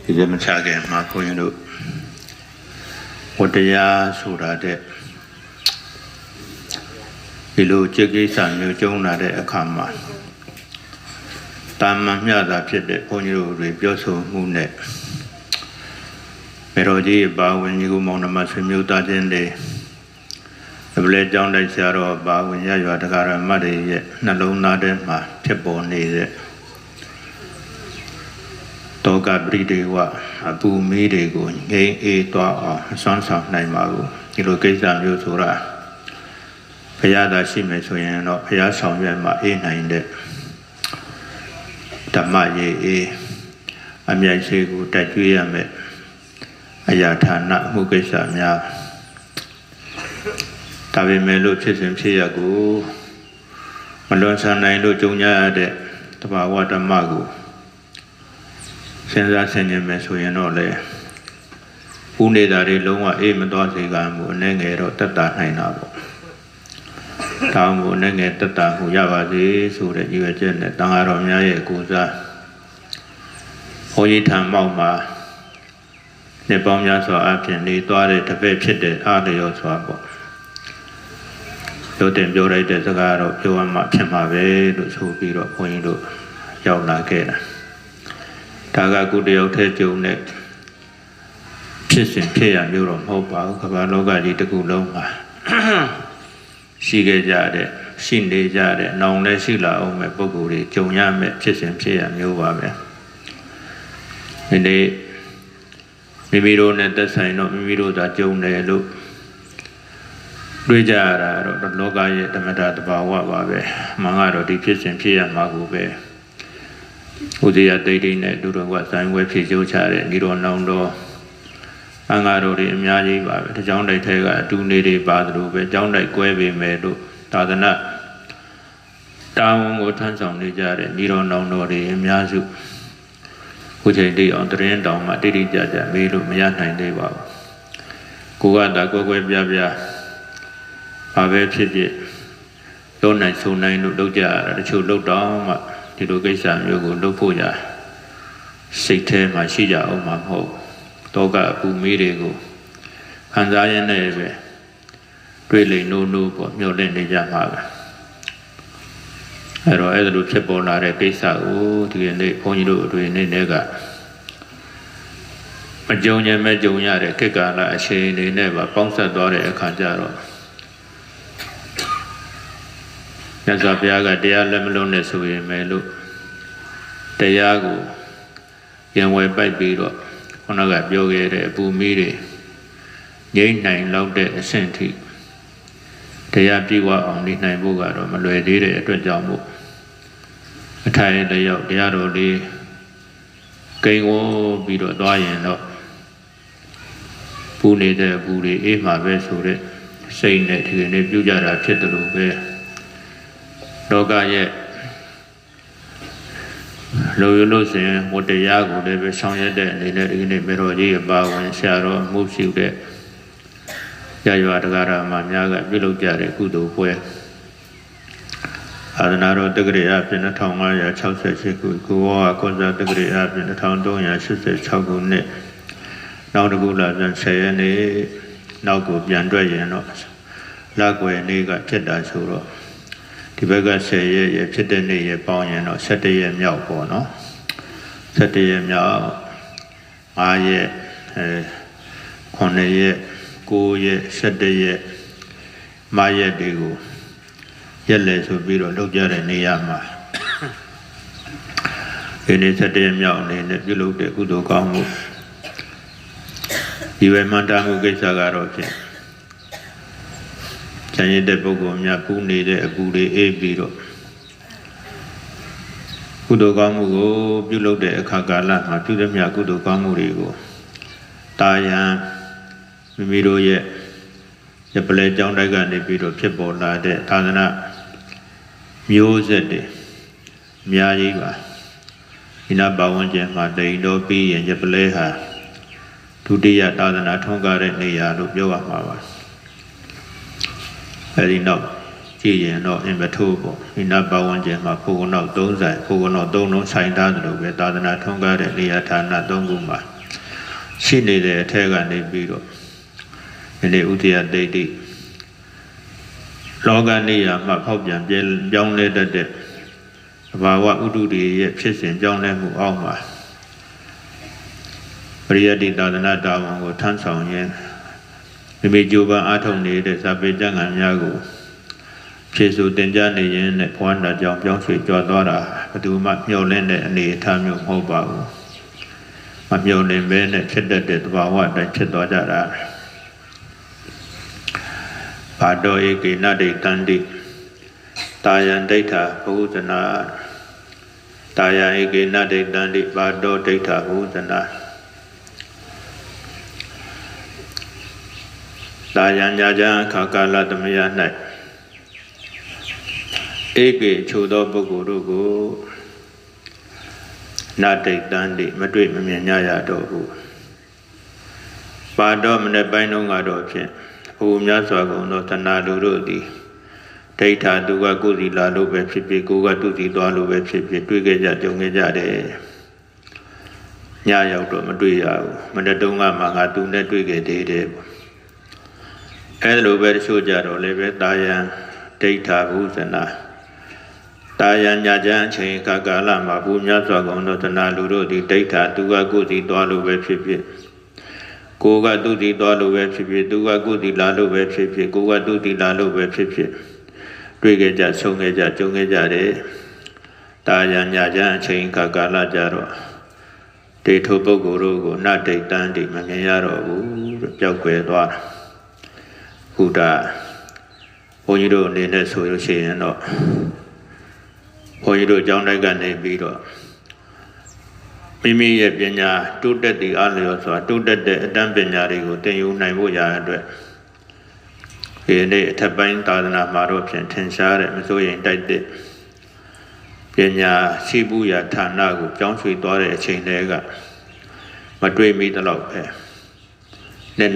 ဒီလိုမချခင်မှာခွန်ကြီးတို့ဝတ္တရားဆိုတာတဲ့ဒီလိုจิตကိစ္စမျိုးကျုံလာတဲ့အခါမှာတာမန်မျှတာဖြစ်တဲ့ခွန်ကြီးတို့တွေပြောဆိုမှုနဲ့မေတော်ကြီးဘာဝင်ကြီးကိုမောင်နှမဆွေမျိုးသားချင်းတွေအပလဲကြောင်းတိုက်ဆရာတော်ဘာဝင်ရရွာတက္ကရာမတ်တွေရဲ့နှလုံးသားထဲမှာဖြစ်ပေါ်နေတဲ့တောကပရိဒေဝအပူမီးတွေကိုငြိမ်းအေးသွားအောင်ဆွမ်းဆောင်နိုင်ပါဘူးဒီလိုကိစ္စမျိုးဆိုတာဘုရားသာရှိမယ်ဆိုရင်တော့ဘုရားဆောင်ရွက်မှာအေးနိုင်တဲ့ဓမ္မရေးအေးအမြိုက်ရှိကိုတိုက်ကျွေးရမယ်အရာဌာနမှုကိစ္စများဒါပေမဲ့လို့ဖြစ်စဉ်ဖြစ်ရကိုမလွန်ဆန်နိုင်လို့ကြုံရတဲ့တဘာဝဓမ္မကိုစဉ်းစားဆင်ခြင်မယ်ဆိုရင်တော့လေဦးနေတာတွေလုံးဝအေးမသွားစေကမှုအနေငယ်တော့တက်တာနိုင်တာပေါ့တောင်းမှုအနေငယ်တက်တာမှုရပါစေဆိုတဲ့ရည်ရွယ်ချက်နဲ့တန်ဃာတော်များရဲ့ကိုယ်စားဟောရေးထံမောက်မှာနေပေါင်းများစွာအပြင်နေသွားတဲ့တပည့်ဖြစ်တဲ့အားလျော်စွာပေါ့ပြောတင်ပြောလိုက်တဲ့စကားတော့ပြောရမှဖြစ်မှာပဲလို့ဆိုပြီးတော့ဘုန်းကြီးတို့ရောက်လာခဲ့တာဒါကကုတယောက်ထဲကြုံတဲ့ဖြစ်စဉ်ဖြစ်ရမျိုးတော့မဟုတ်ပါဘူးကမ္ဘာလောကကြီးတစ်ခုလုံးမှာရှိခဲ့ကြတဲ့ရှိနေကြတဲ့နောင်လည်းရှိလာအောင်မဲ့ပုဂ္ဂိုလ်တွေကြုံရမဲ့ဖြစ်စဉ်ဖြစ်ရမျိုးပါပဲဒီနေ့မိမိတို့နဲ့သက်ဆိုင်တော့မိမိတို့သာကြုံတယ်လို့တွေးကြရတာတော့လောကရဲ့ဓမ္မတာတဘာဝပါပဲမှန်ကတော့ဒီဖြစ်စဉ်ဖြစ်ရမှာကိုပဲဥဒိယတိတ်တိတ်နဲ့ဒုတော်ကဇိုင်းဝဲဖြစ်ကျိုးချတဲ့ဤတော်နောင်တော်အင်္ဂါတော်တွေအများကြီးပါပဲတကြောင်တိုက်ထဲကအတူနေတွေပါသလိုပဲကြောင်းတိုက်ကွဲပေမဲ့လို့သာသနာတာဝန်ကိုထမ်းဆောင်နေကြတဲ့ဤတော်နောင်တော်တွေအများစုခုချိန်တိအောင်တရင်တောင်မှတိတိကျကျမေးလို့မရနိုင်သေးပါဘူးကိုကတာကွဲပြားဘာပဲဖြစ်ဖြစ်လုံးနိုင်ဆုံနိုင်လို့လုပ်ကြရတာတချို့လုပ်တော့မှဒီလိုကိစ္စမျိုးကိုလုပ်ဖို့ရစိတ်ထဲမှာရှိကြအောင်မှာမဟုတ်တောကအပူမီးတွေကိုခံစားရတဲ့ပဲတွေ့လိမ့်နိုးပေါ့မျောလင့်နေကြမှာပဲအဲ့ဒါလိုဖြစ်ပေါ်လာတဲ့ကိစ္စကိုဒီကနေ့ဘုန်းကြီးတို့အတွင်နေ့ကမကြုံရင်မကြုံရတဲ့ခေတ်ကာလအချိန်တွေနဲ့ပါပေါင်းဆက်သွားတဲ့အခါကျတော့မြတ်စွာဘုရားကတရားလက်မလုံးနဲ့ဆိုရင်ပဲလို့တရားကိုရင်ဝယ်ပိုက်ပြီးတော့ခုနကပြောခဲ့တဲ့အပူမီးတွေငြိမ့်နိုင်လောက်တဲ့အဆင့်ထိတရားပြေဝအောင်နေနိုင်ဖို့ကတော့မလွယ်သေးတဲ့အတွက်ကြောင့်မို့အထိုင်တယောက်တရားတော်လေးကိန်းဝပြီးတော့သွားရင်တော့ပူနေတဲ့ပူတွေအေးမှာပဲဆိုတဲ့စိတ်နဲ့ဒီနေ့ပြုကြတာဖြစ်တယ်လို့ပဲလောကရဲ့လူရလို့ဆိုရင်ဝတ္တရားကိုလည်းပဲဆောင်ရွက်တဲ့အနေနဲ့ဒီနေ့မေတော်ကြီးအပါဝင်ဆရာတော်မှုရှိတဲ့ရရွာတက္ကရာမှာများကပြုလုပ်ကြတဲ့ကုသိုလ်ပွဲအာသနာတော်တက္ကရာအပြင်2568ခုကိုဝါကွန်စာတက္ကရာအပြင်1386ခုနှစ်နောက်တစ်ခုလာပြန်10ရက်နေ့နောက်ကိုပြန်တွက်ရင်တော့လက်ွယ်နေ့ကဖြစ်တာဆိုတော့ဒီဘက်က10ရက်ရဖြစ်တဲ့နေ့ရပေါင်းရင်တော့17ရက်မြောက်ပေါ့နော်17ရက်မြောက်5ရက်9ရက်9ရက်17ရက်5ရက်တွေကိုရက်လေဆိုပြီးတော့လုပ်ကြတဲ့နေရာမှာဒီနေ့17ရက်မြောက်အနေနဲ့ပြုလုပ်တဲ့ကုသိုလ်ကောင်းမှုဒီဝေမန္တမှုကိစ္စကတော့ဖြင့်ဉာဏ်ရည်တဲ့ပုဂ္ဂိုလ်များပူနေတဲ့အပူတွေအေးပြီးတော့ကုသိုလ်ကောင်းမှုကိုပြုလုပ်တဲ့အခါကာလမှာပြုသမျှကုသိုလ်ကောင်းမှုတွေကိုတာယံမိမိတို့ရဲ့ရပလဲကြောင်းတိုက်ကနေပြီးတော့ဖြစ်ပေါ်လာတဲ့သာသနာမျိုးဆက်တွေအများကြီးပါဒီနာပါဝင်ကျင်မှာတိန်တော်ပြီးရင်ရပလဲဟာဒုတိယသာသနာထွန်းကားတဲ့နေရာလို့ပြောရမှာပါအဲဒီနောက် ကြည်ရင်တော့အင်မထိုးပေါ့ဒီနာပတ်ဝန်းကျင်မှာဖိုးကနောက်3ဆိုင်ဖိုးကနောက်3လုံးဆိုင်သားသလိုပဲသာသနာထွန်းကားတဲ့နေရာဌာန3ခုမှာရှိနေတဲ့အထက်ကနေပြီးတော့ဒီနေ့ဥဒိယဒိဋ္ဌိလောကနေရာမှာဖောက်ပြန်ပြောင်းလဲတတ်တဲ့ဘာဝဥဒုတွေရဲ့ဖြစ်စဉ်ပြောင်းလဲမှုအောက်မှာပရိယတ္တိသာသနာတာဝန်ကိုထမ်းဆောင်ရင်းမိမိကြိုးပမ်းအားထုတ်နေတဲ့ဇာပေကျမ်းဂန်များကိုဖြည့်ဆိုတင်ပြနေရင်နဲ့ဘဝနာကြောင့်ပြောင်းရွှေ့ကြွသွားတာဘယ်သူမှမျှော်လင့်တဲ့အနေအထားမျိုးမဟုတ်ပါဘူးမမျှော်လင့်ဘဲနဲ့ဖြစ်တတ်တဲ့သဘာဝအတိုင်းဖြစ်သွားကြတာဘာတော်ဧကေနဒိဋ္ဌန္တိတာယံဒိဋ္ဌာဘုဇနာတာယံဧကေနဒိဋ္ဌန္တိဘာတော်ဒိဋ္ဌာဘုဇနာတာယံညာကြအခါကာလသမယ၌ဧကေချိုသောပုဂ္ဂိုလ်တို့ကိုနဒိဋ္ဌန္တိမတွေ့မမြင်ကြရတော့ဘူးပါတော်မနေ့ပိုင်းလုံးကတော့ဖြင့်ဟိုများစွာကုန်သောတဏှာလူတို့သည်ဒိဋ္ဌာသူကကိုယ်စီလာလို့ပဲဖြစ်ဖြစ်ကိုယ်ကသူစီသွားလို့ပဲဖြစ်ဖြစ်တွေ့ခဲ့ကြကြုံခဲ့ကြတယ်ညရောက်တော့မတွေ့ရဘူးမနေ့တုန်းကမှငါသူနဲ့တွေ့ခဲ့သေးတယ်အဲ့လိုပဲတချို့ကြတော့လည်းပဲတာယံဒိဋ္ဌာဘုဇနာတာယံညာချမ်းအချိန်ကာလမှာဘုများစွာကုန်သောတဏှာလူတို့သည်ဒိဋ္ဌာသူကကိုယ်စီသွားလို့ပဲဖြစ်ဖြစ်ကိုယ်ကသူစီသွားလို့ပဲဖြစ်ဖြစ်သူကကိုယ်စီလာလို့ပဲဖြစ်ဖြစ်ကိုယ်ကသူစီလာလို့ပဲဖြစ်ဖြစ်တွေ့ခဲ့ကြဆုံခဲ့ကြကြုံခဲ့ကြတယ်တာယံညာချမ်းအချိန်ကာလကြတော့ဒေထုပုဂ္ဂိုလ်တို့ကိုနဒိဋ္ဌန္တိမမြင်ရတော့ဘူးလို့ပြောက်ွယ်သွားတာဘုရားဘုန်းကြီးတို့အနေနဲ့ဆိုလို့ရှိရင်တော့ဘုန်းကြီးတို့ကျောင်းတိုက်ကနေပြီးတော့မိမိရဲ့ပညာတိုးတက်သည့်အလျော်စွာတိုးတက်တဲ့အတန်းပညာတွေကိုသင်ယူနိုင်ဖို့ရတဲ့အတွက်ဒီနေ့အထက်ပိုင်းသာသနာမှာတော့ဖြင့်ထင်ရှားတဲ့မစိုးရိမ်တိုက်တဲ့ပညာရှိဘူးရာဌာနကိုပြောင်းရွှေ့သွားတဲ့အချိန်တည်းကမတွေ့မိသလောက်ပဲ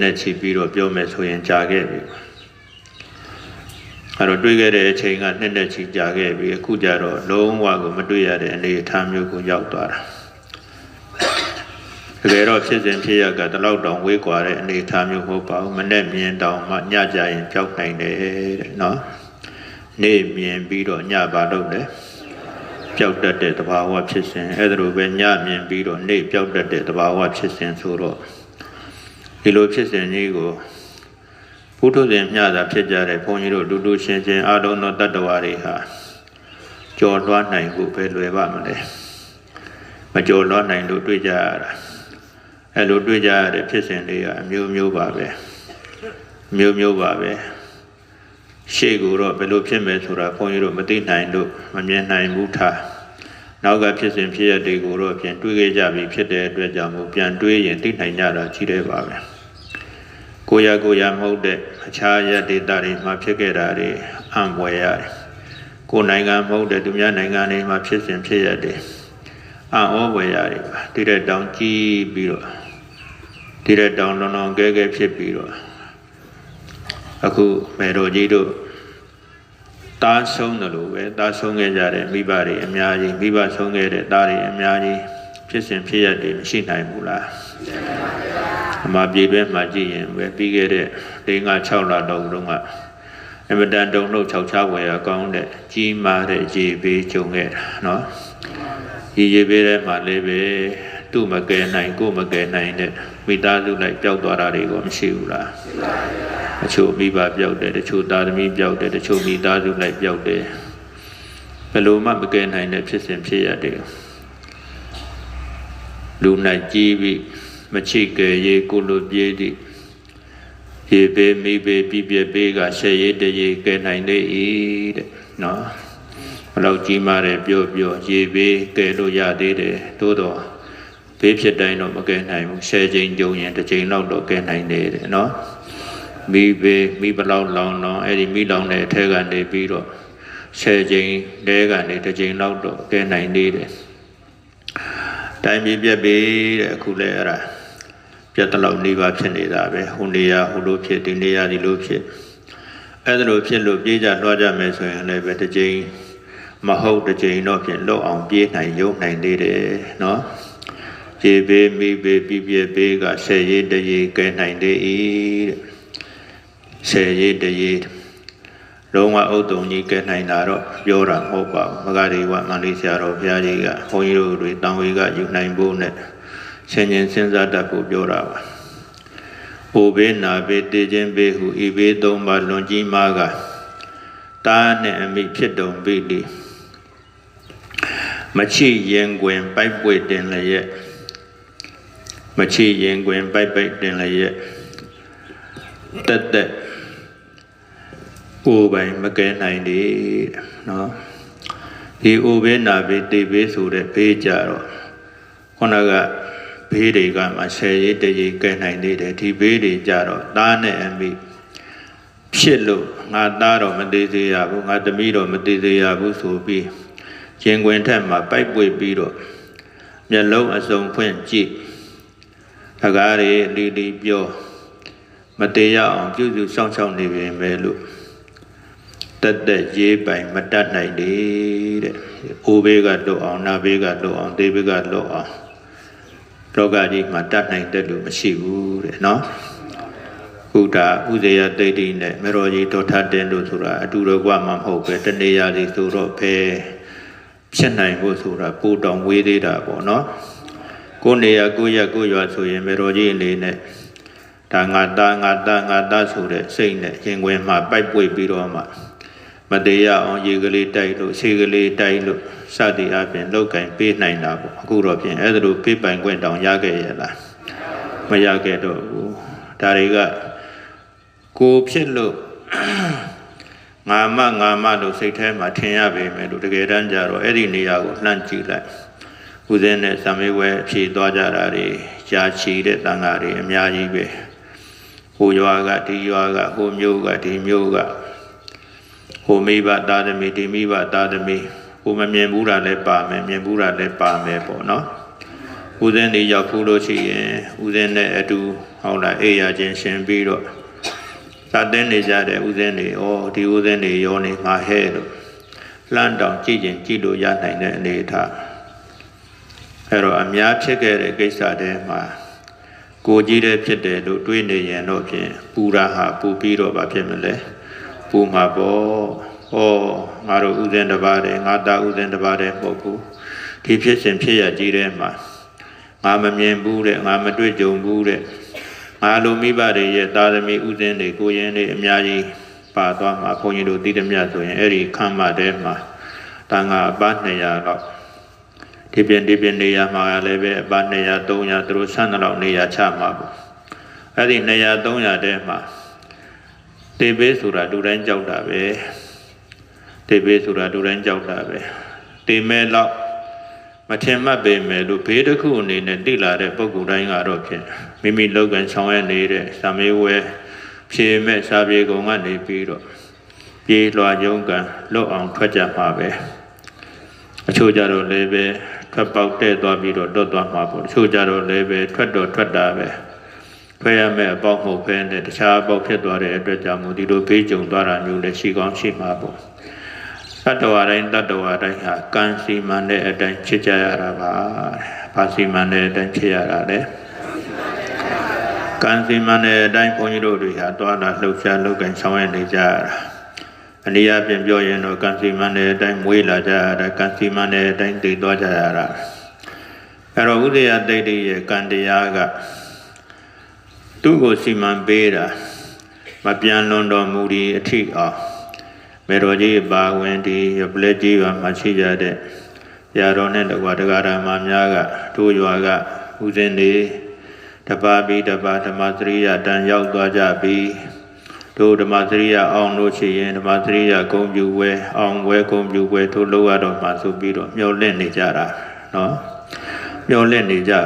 နဲ့ချီပြီးတော့ပြောမယ်ဆိုရင်ကြာခဲ့ပြီအဲ့တော့တွေ့ခဲ့တဲ့အချိန်ကနဲ့ချီကြာခဲ့ပြီအခုကျတော့လုံးဝကိုမတွေ့ရတဲ့အနေအထားမျိုးကိုရောက်သွားတာတကယ်တော့ဖြစ်စဉ်ဖြစ်ရကတလောက်တောင်ဝေးကွာတဲ့အနေအထားမျိုးမဟုတ်ပါဘူးမနဲ့မြင်တောင်မှညကြရင်ကြောက်နိုင်တယ်တဲ့နော်နေ့မြင်ပြီးတော့ညပါတော့တယ်ကြောက်တတ်တဲ့သဘာဝဖြစ်စဉ်အဲ့ဒါလိုပဲညမြင်ပြီးတော့နေ့ကြောက်တတ်တဲ့သဘာဝဖြစ်စဉ်ဆိုတော့ဒီလိုဖြစ်စဉ်ကြီးကိုဘုထုဇဉ်မျှတာဖြစ်ကြတဲ့ဘုန်းကြီးတို့လူလူရှင်းရှင်းအာလုံးသောတတ္တဝါတွေဟာကြော်လွှားနိုင်ဖို့ပဲလွယ်ပါမလဲမကြော်လွှားနိုင်လို့တွေ့ကြရတာအဲလိုတွေ့ကြရတဲ့ဖြစ်စဉ်တွေကအမျိုးမျိုးပါပဲမျိုးပါပဲရှေ့ကိုတော့ဘယ်လိုဖြစ်မယ်ဆိုတာဘုန်းကြီးတို့မသိနိုင်လို့မမြင်နိုင်ဘူးထားနောက်ကဖြစ်စဉ်ဖြစ်ရတဲ့ကိုတော့ပြန်တွေးခဲ့ကြပြီဖြစ်တဲ့အတွက်ကြောင့်မို့ပြန်တွေးရင်သိနိုင်ကြတာကြီးတယ်ပါပဲကိုရမဟုတ်တဲ့အခြားရဒေတာတွေမှာဖြစ်ခဲ့တာတွေအံ့ဖွယ်ရတယ်ကိုနိုင်ငံမဟုတ်တဲ့သူများနိုင်ငံတွေမှာဖြစ်စဉ်ဖြစ်ရတယ်အံ့ဩဖွယ်ရတယ်ပါဒီတဲ့တောင်ကြီးပြီးတော့ဒီတဲ့တောင်လောင်ကဲဖြစ်ပြီးတော့အခုမေတော်ကြီးတို့တားဆုံးတယ်လို့ပဲတားဆုံးခဲ့ကြတဲ့မိဘတွေအများကြီးမိဘဆုံးခဲ့တဲ့သားတွေအများကြီးဖြစ်စဉ်ဖြစ်ရတဲ့မရှိနိုင်ဘူးလားအမှားပြေတွဲမှာကြည့်ရင်ပဲပြီးခဲ့တဲ့5-6လတော့တုန်းကအမတန်တုံလို့6ချဝယ်ရကောင်းတဲ့ကြီးမားတဲ့ရေဘေးကြုံခဲ့တာနော်ဒီရေဘေးထဲမှာလည်းပဲသူ့မကယ်နိုင်ကိုမကယ်နိုင်တဲ့မိသားစုလိုက်ပျောက်သွားတာတွေကိုမရှိဘူးလားတချို့မိဘပျောက်တယ်တချို့သားသမီးပျောက်တယ်တချို့မိသားစုလိုက်ပျောက်တယ်ဘယ်လိုမှမကယ်နိုင်တဲ့ဖြစ်စဉ်ဖြစ်ရတယ်လူနိုင်ကြီးပြီးမချိကယ်ရေကိုလိုပြေးသည့်ရေဘေးမိဘေးပြပြဘေးကရှေ့ရေးတရေကယ်နိုင်လေ၏တဲ့နော်ဘယ်လောက်ကြီးမားတယ်ပြောရေဘေးကယ်လို့ရသေးတယ်သို့တော့ဘေးဖြစ်တိုင်းတော့မကယ်နိုင်ဘူး10ချိန်ကြုံရင်တစ်ချိန်လောက်တော့ကယ်နိုင်တယ်တဲ့နော်မိဘလောက်လောင်တော့အဲ့ဒီမိလောင်တဲ့အထက်ကနေပြီးတော့10ချိန်တဲကနေတစ်ချိန်လောက်တော့ကယ်နိုင်သေးတယ်တိုင်းပြည်ပြက်ပြီတဲ့အခုလဲအဲ့ဒါပြက်တလောက်နေပါဖြစ်နေတာပဲဟိုနေရဟိုလိုဖြစ်ဒီနေရဒီလိုဖြစ် အဲ့ဒါလိုဖြစ်လို့ပြေးကြလွှားကြမယ်ဆိုရင်လည်းပဲတစ်ကြိမ်မဟုတ်တစ်ကြိမ်တော့ဖြင့်လွတ်အောင်ပြေးနိုင်ရုံနိုင်သေးတယ်နော်ရေဘေးမိဘေးပြပြဘေးကဆယ်ရေးတရေကဲနိုင်သေး၏တဲ့ဆယ်ရေးတရေလုံးဝဥဒ္ဒုံကြီးကဲနိုင်တာတော့ပြောတာမဟုတ်ပါဘူးမဂ္ဂဒေဝမန္လိဆရာတော်ဘုရားကြီးကဘုန်းကြီးတို့တွေတောင်ဝေကယူနိုင်ဖို့နဲ့ဆင်ញင်စဉ်းစားတတ်ဖို့ပြောတာပါအိုဘေးနာဘေးတေခြင်းဘေးဟုဤဘေးသုံးပါလွန်ကြီးမားကတားနှင့်အမိဖြစ်တုံပြီလေမချိရင်တွင်ပိုက်ပွေတင်လျက်မချိရင်တွင်ပိုက်ပိုက်တင်လျက်တက်တက်ကိုယ်ပိုင်မကဲနိုင်တယ်နော်ဒီအိုဘေးနာဘေးတေဘေးဆိုတဲ့ဘေးကြတော့ခုနကဘေးတွေကမှဆယ်ရေးတရေကဲနိုင်သေးတယ်ဒီဘေးတွေကြတော့သားနဲ့အမိဖြစ်လို့ငါသားတော့မသေးသေးရဘူးငါသမီးတော့မသေးသေးရဘူးဆိုပြီးရင်ခွင်ထက်မှာပိုက်ပွေပြီးတော့မျက်လုံးအစုံဖွင့်ကြည့်တကားတွေလီလီပြောမသေးရအောင်ပြုစုစောင့်ရှောက်နေပြီပဲလို့တက်တက်ရေးပိုင်မတတ်နိုင်တယ်တဲ့အိုဘေးကလွတ်အောင်နာဘေးကလွတ်အောင်သေဘေးကလွတ်အောင်လောကကြီးမှာတတ်နိုင်တဲ့လူမရှိဘူးတဲ့နော်ခုဒါဥဇေယတိတ်တိနဲ့မေတော်ကြီးတော်ထတဲ့လို့ဆိုတာအတူတော်ကမှမဟုတ်ပဲတနေရာစီဆိုတော့ဖဲဖြစ်နိုင်ဖို့ဆိုတာပူတောင်ဝေးသေးတာပေါ့နော်ကိုနေရာကိုရက်ကိုရွာဆိုရင်မေတော်ကြီးအနေနဲ့ဒါငါသားဆိုတဲ့စိတ်နဲ့ရင်ခွင်မှာပိုက်ပွေပြီးတော့မှမတရားအောင်ရေကလေးတိုက်လို့ခြေကလေးတိုက်လို့စသည်အပြင်လောက်ကင်ပေးနိုင်တာပေါ့အခုတော့ပြင်အဲ့ဒါလိုပေးပိုင်ခွင့်တောင်ရခဲ့ရလားမရခဲ့တော့ဘူးဒါတွေကကိုဖြစ်လို့ငါမလို့စိတ်ထဲမှာထင်ရပေမဲ့လို့တကယ်တမ်းကျတော့အဲ့ဒီနေရာကိုလှမ်းကြည့်လိုက်ဦးဇင်းနဲ့သံမေဝဲဖြေသွားကြတာတွေရှားချီတဲ့တန်ဃာတွေအများကြီးပဲဟိုရွာကဒီရွာကဟိုမျိုးကဒီမျိုးကဟိုမိဘသားသမီးဒီမိဘသားသမီးဟိုမမြင်ဘူးတာလည်းပါမယ်မြင်ဘူးတာလည်းပါမယ်ပေါ့နော်ဦးဇင်းတွေရောက်ဖူးလို့ရှိရင်ဦးဇင်းနဲ့အတူဟုတ်လားအေးရချင်းရှင်ပြီးတော့သာသင်းနေကြတဲ့ဦးဇင်းတွေဒီဦးဇင်းတွေရောနေမှာဟဲ့လို့လှမ်းတောင်ကြည့်ရင်ကြည့်လို့ရနိုင်တဲ့အနေအထားအဲ့တော့အများဖြစ်ခဲ့တဲ့ကိစ္စတွေမှာကိုကြီးတဲ့ဖြစ်တယ်လို့တွေးနေရင်တော့ဖြင့်ပူရာဟာပူပြီးတော့ဗာဖြစ်မလဲပူမှာပေါ့ငါတို့ဥစဉ်တစ်ပါးတယ်ငါသားဥစဉ်တစ်ပါးတယ်မဟုတ်ဘူးဒီဖြစ်စဉ်ဖြစ်ရကြီးတဲ့မှာငါမမြင်ဘူးတဲ့ငါမတွေ့ကြုံဘူးတဲ့ငါလိုမိဘတွေရဲ့သားသမီးဥစဉ်တွေကိုရင်တွေအများကြီးပါသွားမှာဘုန်းကြီးတို့သိသမျှဆိုရင်အဲ့ဒီခမ်းမတဲမှာတန်ခါအပါ200လောက်ဒီပြင်နေရာမှာလည်းပဲအပါ200 300သူတို့ဆန်းတဲ့လောက်နေရာချမှာပေါ့အဲ့ဒီ200 300တဲမှာတေဘေးဆိုတာလူတိုင်းကြောက်တာပဲတေဘေးဆိုတာလူတိုင်းကြောက်တာပဲတေမဲလောက်မထင်မှတ်ပေမဲ့လို့ဘေးတစ်ခုအနေနဲ့တိလာတဲ့ပုဂ္ဂိုလ်တိုင်းကတော့ဖြင့်မိမိလောက်ကန်ဆောင်ရနေတဲ့သံမေဝဲဖြေမဲ့စာပြေကုံကနေပြီးတော့ပြေးလွှာရုံးကန်လွတ်အောင်ထွက်ကြမှာပဲအချို့ကြတော့လည်းပဲထွက်ပေါက်တဲ့သွားပြီးတော့တွတ်သွားမှာပေါ့အချို့ကြတော့လည်းပဲထွက်တာပဲဖွဲ့ရမယ့်အပေါက်မဟုတ်ဘဲနဲ့တခြားအပေါက်ဖြစ်သွားတဲ့အတွက်ကြောင့်မို့ဒီလိုဘေးကျုံသွားတာမျိုးလည်းရှိကောင်းရှိမှာပေါ့တတ္တဝါတိုင်းဟာကံစီမံတဲ့အတိုင်းဖြစ်ကြရတာပါဘာစီမံတဲ့အတိုင်းဖြစ်ရတာလဲကံစီမံတဲ့အတိုင်းဘုန်းကြီးတို့တွေဟာတွားလာလှုပ်ရှားလုပ်ကင်ဆောင်ရနေကြရတာအနည်းအားဖြင့်ပြောရင်တော့ကံစီမံတဲ့အတိုင်းမွေးလာကြရတာကံစီမံတဲ့အတိုင်းတည်သွားကြရတာအဲ့တော့ဥဒယတိတ်တိရဲ့ကံတရားကသူ့ကိုစီမံပေးတာမပြန်လွန်တော်မူဒီအထိအောင်မေတော်ကြီးပါဝင်ဒီပလက်ကြီးရွာမှာရှိကြတဲ့ရာတော်နဲ့တကွာတရားဓမ္မများကတို့ရွာကဦးဇင်းတွေတပါးပြီးတပါးဓမ္မစရိယတန်ရောက်သွားကြပြီးတို့ဓမ္မစရိယအောင်လို့ရှိရင်ဓမ္မစရိယဂုံပြူဝဲအောင်ဝဲဂုံပြူဝဲတို့လောက်ရတော့မှဆိုပြီးတော့မျောလင့်နေကြတာနော်မျောလင့်နေကြတာ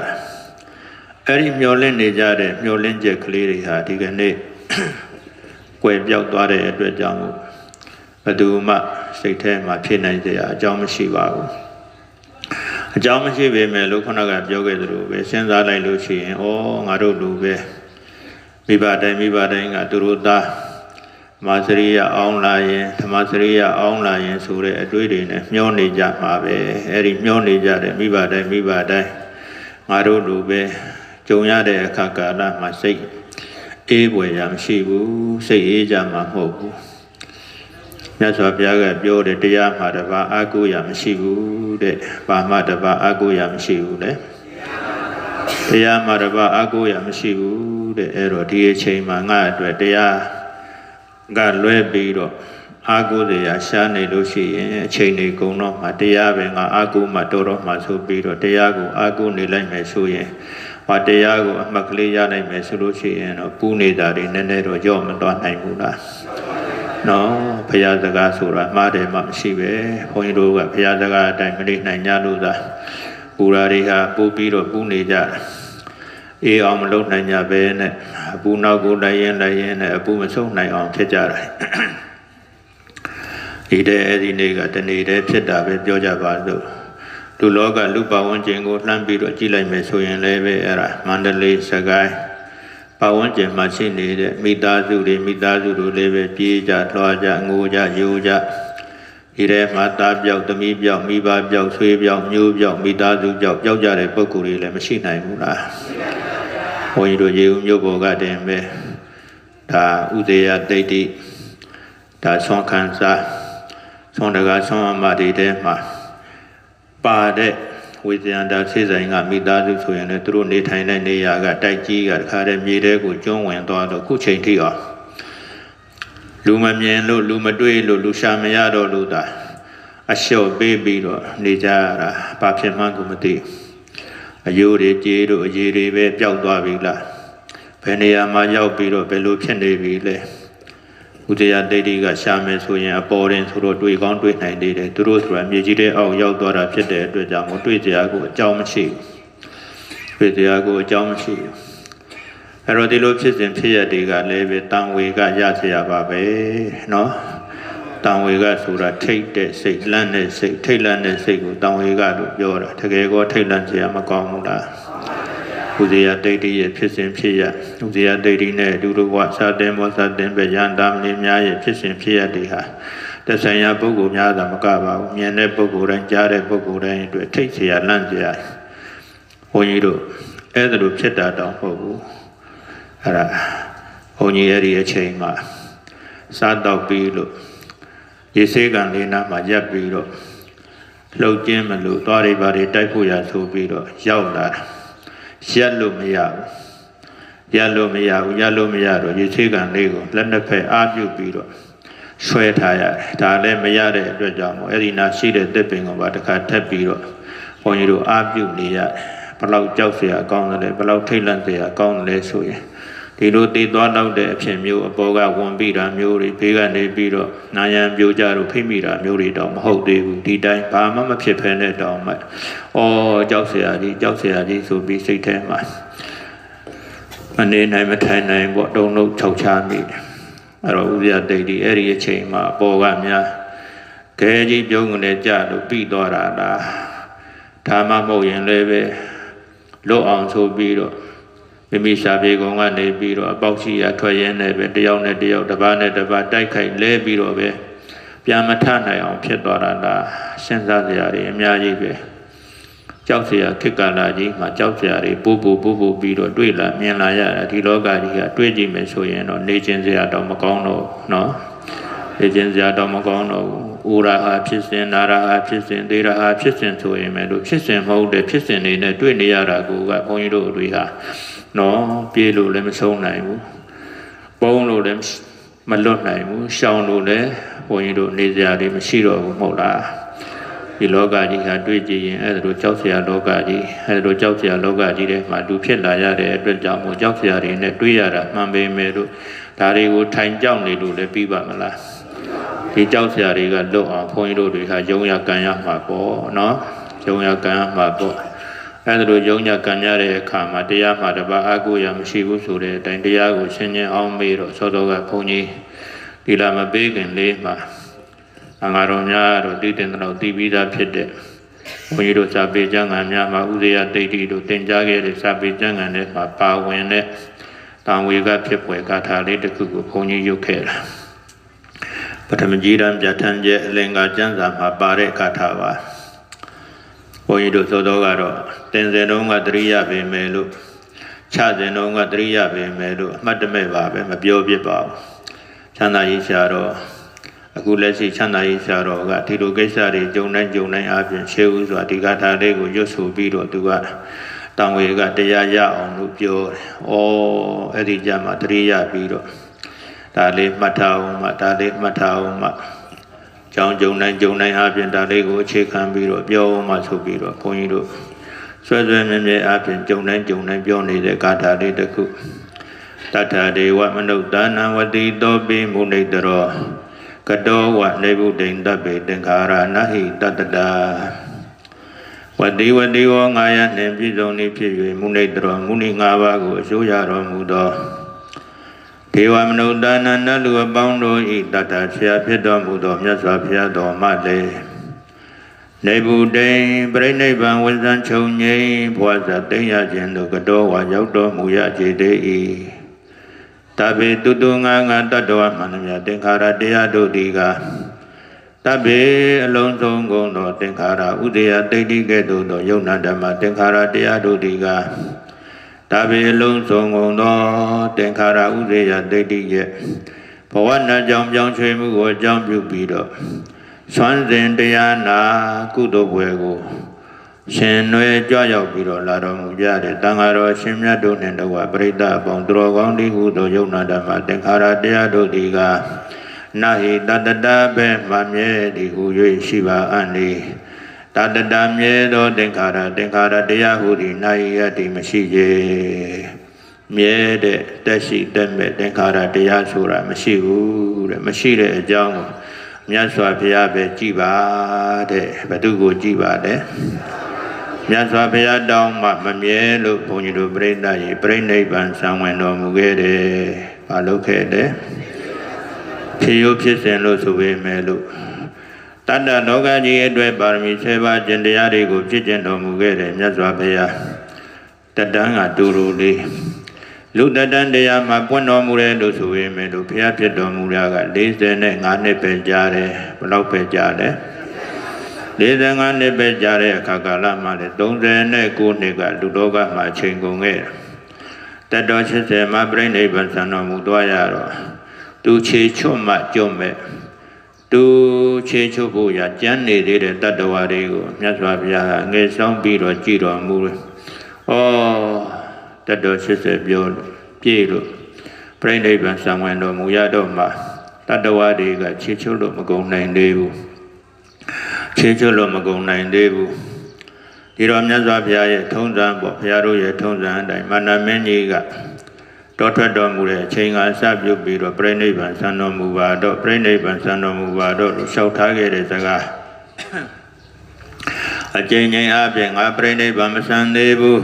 အဲ့ဒီမျောလင့်နေကြတဲ့မျောလင့်ချက်ကလေးတွေဟာဒီကနေ့ကွယ်ပြောက်သွားတဲ့အတွက်ကြောင့်ဘယ်သူမှစိတ်ထဲမှာဖြစ်နိုင်စရာအကြောင်းမရှိပါဘူးအကြောင်းမရှိပေမဲ့လို့ခုနကပြောခဲ့သလိုပဲစဉ်းစားလိုက်လို့ရှိရင်ငါတို့လူပဲမိဘတိုင်းကသူတို့သား မစရိယအောင်လာရင်ဓမ္မစရိယအောင်လာရင်ဆိုတဲ့အတွေ့တွေနဲ့မျောနေကြမှာပဲအဲ့ဒီမျောနေကြတဲ့မိဘတိုင်းငါတို့လူပဲကြုံရတဲ့အခါကာလမှာစိတ်အေးပွေရမရှိဘူးစိတ်အေးကြမှာမဟုတ်ဘူးမြတ်စွာဘုရားကပြောတယ်တရားမှာတပါးအာကိုရမရှိဘူးတဲ့ဘာမှတပါးအာကိုရမရှိဘူးလေတရားမှာတပါးအာကိုရမရှိဘူးတဲ့အဲ့တော့ဒီအချိန်မှာငါအတွက်တရားကလွဲပြီးတော့အာကိုစရာရှားနေလို့ရှိရင်အချိန်တွေကုန်တော့မှတရားပဲငါအာကိုမှတော်တော့မှဆိုပြီးတော့တရားကိုအာကိုနေလိုက်မယ်ဆိုရင်ဘာတရားကိုအမှတ်ကလေးရနိုင်မယ်ဆိုလို့ရှိရင်တော့ပူနေတာတွေနည်းနည်းတော့ကြော့မသွားနိုင်ဘူးလားနော်ဘုရားစကားဆိုတာမှားတယ်မှမရှိပဲဘုန်းကြီးတို့ကဘုရားစကားအတိုင်းမနေနိုင်ကြလို့သာပူရာတွေဟာပူပြီးတော့ပူနေကြတယ်အေးအောင်မလုပ်နိုင်ကြပဲနဲ့အပူနောက်ကိုလိုက်ရင်နဲ့အပူမဆုံးနိုင်အောင်ဖြစ်ကြတယ်ဒီတဲ့အဲ့ဒီနေ့ကတနေ့တည်းဖြစ်တာပဲပြောကြပါစို့လူလောကလူပဝန်းကျင်ကိုလှမ်းပြီးတော့ကြည့်လိုက်မယ်ဆိုရင်လည်းပဲအဲ့ဒါမန္တလေးစကိုင်းပဝန်းကျင်မှာရှိနေတဲ့မိသားစုတို့လည်းပဲပြေးကြလွှားကြငိုကြယိုကြဒီထဲမှာသားပြောက်သမီးပြောက်မိဘပြောက်ဆွေးပြောက်မျိုးပြောက်မိသားစုပြောက်ပျောက်ကြတဲ့ပုဂ္ဂိုလ်တွေလည်းမရှိနိုင်ဘူးလားဘုန်းကြီးတို့ရေဦးမြို့ပေါ်ကတင်ပဲဒါဥဒေယတိတ်တိဒါဆွမ်းခံစားဆွမ်းတကားဆွမ်းအမတွေထဲမှာပါတဲ့ဝိဇယန္တာဆေးဆိုင်ကမိသားစုဆိုရင်လည်းသူတို့နေထိုင်တဲ့နေရာကတိုက်ကြီးကတခါတည်းမြေထဲကိုကျွန်းဝင်သွားတော့ခုချိန်ထိအောင်လူမမြင်လို့လူမတွေ့လို့လူရှာမရတော့လို့သာအလျှော့ပေးပြီးတော့နေကြရတာဘာဖြစ်မှန်းကိုမသိအယိုးတွေကြေးတို့အရေးတွေပဲပျောက်သွားပြီလားဘယ်နေရာမှာရောက်ပြီးတော့ဘယ်လိုဖြစ်နေပြီလဲဥဒယဒိဋ္ဌိကရှာမယ်ဆိုရင်အပေါ်တင်ဆိုတော့တွေ့ကောင်းတွေ့နိုင်သေးတယ်သူတို့ဆိုတာမြေကြီးတဲ့အောက်ရောက်သွားတာဖြစ်တဲ့အတွက်ကြောင့်မတွေ့ကြရကိုအကြောင်းမရှိဘူးတွေ့ကြရကိုအကြောင်းမရှိဘူးအဲ့တော့ဒီလိုဖြစ်စဉ်ဖြစ်ရတွေကလည်းပဲတန်ဝေကရเสียပါပဲเนาะတန်ဝေကဆိုတာထိတ်တဲ့စိတ်လန့်တဲ့စိတ်ထိတ်လန့်တဲ့စိတ်ကိုတန်ဝေကလို့ပြောတာတကယ်ကောထိတ်လန့်เสียမကောင်းဘူးလားဥဒယဒိဋ္ဌိရဲ့ဖြစ်စဉ်ဖြစ်ရဥဒယဒိဋ္ဌိနဲ့အတူတူကစာတင်မောစာတင်ပဲယန္တာမဏိများရဲ့ဖြစ်စဉ်ဖြစ်ရတွေဟာတဆိုင်ရာပုဂ္ဂိုလ်များသာမကပါဘူးမြင်တဲ့ပုဂ္ဂိုလ်တိုင်းကြားတဲ့ပုဂ္ဂိုလ်တိုင်းအတွက်ထိတ်เสียလန့်เสียဘုန်းကြီးတို့အဲ့ဒါလိုဖြစ်တာတောင်ဟုတ်ဘူးအဲ့ဒါဘုန်းကြီးအဲ့ဒီအချိန်မှာစားတော့ပြီးလို့ရေစေးကန်လေးနားမှာရပ်ပြီးတော့လှုပ်ကျင်းမလို့သွားရိပ်ပါတွေတိုက်ဖို့ရဆိုပြီးတော့ရောက်လာတာရက်လို့မရတော့ရေစေးကန်လေးကိုလက်နှစ်ဖက်အားပြုတ်ပြီးတော့ဆွဲထားရတယ်ဒါလည်းမရတဲ့အတွက်ကြောင့်မို့အဲ့ဒီနာရှိတဲ့တစ်ပင်ကပါတစ်ခါထပ်ပြီးတော့ဘုန်းကြီးတို့အားပြုတ်နေရတယ်ဘလောက်ကြောက်เสียအကောင်းတယ်ဘလောက်ထိတ်လန့်เสียအကောင်းတယ်ဆိုရင်ဒီလိုတည်သွားတော့တဲ့အဖြစ်မျိုးအပေါ်ကဝင်ပြီးတာမျိုးတွေဘေးကနေပြီးတော့နာယံပြိုကြလို့ဖိမိတာမျိုးတွေတော့မဟုတ်သေးဘူးဒီတိုင်းဘာမှမဖြစ်ဖ ೇನೆ တော့မှကြောက်เสียကြီးဆိုပြီးစိတ်ထဲမှာမနေနိုင်မထိုင်နိုင်ပေါ့တုံ့လောက်ခြောက်ချမိတယ်အဲ့တော့ဥဒယဒိဋ္ဌိအဲ့ဒီအချိန်မှာအပေါ်ကများခဲကြီးပြုံးကနေကြလို့ပြီးသွားတာလားဒါမှမဟုတ်ရင်လည်းပဲလွတ်အောင်ဆိုပြီးတော့မိမိရှာပြေကုံကနေပြီးတော့အပေါက်ရှိရထွက်ရင်းနဲ့ပဲတယောက်နဲ့တယောက်တစ်ပါးနဲ့တစ်ပါးတိုက်ခိုက်လဲပြီးတော့ပဲပြန်မထနိုင်အောင်ဖြစ်သွားတာလားစဉ်းစားစရာတွေအများကြီးပဲကြောက်စရာခေတ်ကာလကြီးမှာကြောက်စရာတွေပို့ပြီးတော့တွေ့လာမြင်လာရတာဒီလောကကြီးကတွေ့ကြည့်မယ်ဆိုရင်တော့နေခြင်းစရာတော့မကောင်းတော့ဘူးเนาะနေခြင်းစရာတော့မကောင်းတော့ဘူးဥရာဟာဖြစ်စဉ်နာရာဟာဖြစ်စဉ်သေရာဟာဖြစ်စဉ်ဆိုရင်လည်းလို့ဖြစ်စဉ်မဟုတ်တဲ့ဖြစ်စဉ်တွေနဲ့တွေ့နေရတာကဘုန်းကြီးတို့တွေဟာနော်ပြေးလို့လည်းမဆုံးနိုင်ဘူးပုံလို့လည်းမလွတ်နိုင်ဘူးရှောင်လို့လည်းဘုန်းကြီးတို့နေစရာတွေမရှိတော့ဘူးမဟုတ်လားဒီလောကကြီးဟာတွေ့ကြည့်ရင်အဲ့ဒါလိုကြောက်စရာလောကကြီးအဲ့ဒါလိုကြောက်စရာလောကကြီးထဲမှာလူဖြစ်လာရတဲ့အတွက်ကြောင့်မို့ကြောက်စရာတွေနဲ့တွေ့ရတာမှန်ပေမဲ့လို့ဒါတွေကိုထိုင်ကြောက်နေလို့လည်းပြီးပါမလားဒီကြောက်စရာတွေကလွတ်အောင်ဘုန်းကြီးတို့တွေဟာယုံရကံရမှာပေါ့နော်ယုံရကံရမှာပေါ့အဲ့ဒါလိုယုံညကံရတဲ့အခါမှာတရားမှာတပါအာကိုရမရှိဘူးဆိုတဲ့အတိုင်းတရားကိုရှင်းချင်းအောင်မေးတော့သောတော်ကဘုန်းကြီးဒီလာမပေးခင်လေးမှာငါတော်များတို့တည်တင်တော်တည်ပြီးသားဖြစ်တဲ့ဘုန်းကြီးတို့စာပေကျမ်းဂန်များမှာဥဒယဒိဋ္ဌိတို့သင်ကြားခဲ့တဲ့စာပေကျမ်းဂန်တွေမှာပါဝင်တဲ့တံဝေကဖြစ်ပွဲဂါထာလေးတစ်ခုကိုဘုန်းကြီးရုပ်ခဲ့တာ ထမကြီးတန်းပြဋ္ဌာန်းချက်အလင်္ကာကျမ်းစာမှာပါတဲ့ဂါထာပါဘုန်းကြီးတို့သို့တော်ကတော့တင်စဉ်တုန်းကတရိယာပေမယ်လို့ခြားစဉ်တုန်းကတရိယာပေမယ်လို့အမှတ်တမဲ့ပါပဲမပြောပြပါဘူးချမ်းသာရေးရှာတော့အခုလက်ရှိချမ်းသာရေးရှာတော့ကဒီလိုကိစ္စတွေဂျုံတိုင်းအားဖြင့်ရှေးဦးစွာဒီဂါထာလေးကိုရွတ်ဆိုပြီးတော့သူကတောင်ဝေကတရားရအောင်လို့ပြောတယ်။အဲ့ဒီကြမှာတရိယာပြီးတော့ဒါလေးမှတ်ထားအောင်မှဒါလေးမှတ်ထားအောင်မှကြောင်းဂျုံတိုင်းအားဖြင့်ဒါလေးကိုအခြေခံပြီးတော့ပြောအောင်မှဆိုပြီးတော့ဘုန်းကြီးတို့ဆွဲမြဲအားဖြင့်ဂျုံတိုင်းပြောနေတဲ့ဂါထာလေးတစ်ခုတတ္ထာဒေဝမနုဿာနံဝတိတောပိမုနိတရောကတောဝနေဗုဒ္ဓိံတပ္ပေသင်္ခါရနဟိတတ္တတာဝတိဝောငါယနှင့်ပြည့်စုံနေဖြစ်၍မုနိတရောမုနိ၅ပါးကိုအကျိုးရတော်မူသောဒေဝမနုဿာနံနတ်လူအပေါင်းတို့ဤတတ္တဆရာဖြစ်တော်မူသောမြတ်စွာဘုရားတော်မှလည်းနေဗုဒ္ဓိံပြိဋိဘံဝိဇံချုပ်ငိမ့်ဘဝဇာသိမ့်ရခြင်းသို့ကတောဝါရောက်တော်မူရကြသေး၏တဗ္ဗေတုငါတတ္တဝမှန်သမျှသင်္ခါရတရားတို့သည်ကတဗ္ဗေအလုံးစုံကုန်သောသင်္ခါရဥဒယတိဋ္ဌိကဲ့သို့သောယုံနာဓမ္မသင်္ခါရတရားတို့သည်ကတဗ္ဗေအလုံးစုံကုန်သောသင်္ခါရဥဒယတိဋ္ဌိရဲ့ဘဝနာကြောင့်ပြောင်းရွှေ့မှုကိုအကြောင်းပြုပြီးတော့ဆွမ်းစဉ်တရားနာကုသိုလ်ဘွယ်ကိုရှင်နွယ်ကြွရောက်ပြီးတော့လာတော်မူကြတဲ့တန်ဃာတော်ရှင်မြတ်တို့နှင့်တကွပရိသတ်အပေါင်းသူတော်ကောင်းဒီဟုသောယုံနာဓမ္မသင်္ခါရတရားတို့သည်ကနာဟိတတတဘေမမြဲသည်ဟု၍ရှိပါအံ့နေတတတမြဲသောသင်္ခါရတရားဟုသည်နာဟိယတိမရှိကြမြဲတဲ့တက်ရှိတက်မဲ့သင်္ခါရတရားဆိုတာမရှိဘူးတဲ့မရှိတဲ့အကြောင်းကိုမြတ်စွာဘုရားပဲကြည်ပါတဲ့ဘယ်သူကိုကြည်ပါလဲမြတ်စွာဘုရားတောင်းမှမမြဲလို့ဘုန်းကြီးတို့ပြိဋ္ဌာရေပြိဋိဘံဆံဝင်တော်မူခဲ့တယ်။ဘာလုပ်ခဲ့တယ်။ဖြစ်ရိုးဖြစ်စဉ်လို့ဆိုပေမဲ့လို့တတ္တလောကကြီးအတွက်ပါရမီ7ပါးကျင့်တရားတွေကိုဖြစ်ကျင့်တော်မူခဲ့တယ်မြတ်စွာဘုရားတတန်းကတူတူလေးလူတတန်းတရားမှာပွင့်တော်မူတယ်လို့ဆိုပေမဲ့လို့ဘုရားဖြစ်တော်မူတာက45နှစ်ပဲကြာတယ်ဘယ်လောက်ပဲကြာတယ်45နှစ်ပဲကြာတဲ့အခါကာလမှာလေ39နှစ်ကလူတော်ကမှအချိန်ကုန်ခဲ့တတ်တော်80မှာပြိဋိဘံဆံတော်မူသွားရတော့သူခြေချွတ်မှကြုံမဲ့သူခြေချွတ်ဖို့ရကြမ်းနေသေးတဲ့တတ္တဝါတွေကိုမြတ်စွာဘုရားကငယ်ဆောင်ပြီးတော့ကြည်တော်မူတယ်တတ်တော်80ပြောပြည့်လို့ပြိဋိဘံဆံဝင်တော်မူရတော့မှတတ္တဝါတွေကခြေချွတ်လို့မကုန်နိုင်သေးဘူးခြေချွတ်လို့မကုန်နိုင်သေးဘူးဒီတော့မြတ်စွာဘုရားရဲ့ထုံးစံပေါ့ဘုရားတို့ရဲ့ထုံးစံအတိုင်းမာနမင်းကြီးကတော်ထွက်တော်မူတဲ့အချိန်ကအစပြုပြီးတော့ပြိဋိဘံဆံတော်မူပါတော့ပြိဋိဘံဆံတော်မူပါတော့လို့လျှောက်ထားခဲ့တဲ့စကားအကျဉ်းချင်းအပြင်ငါပြိဋိဘံမဆံသေးဘူး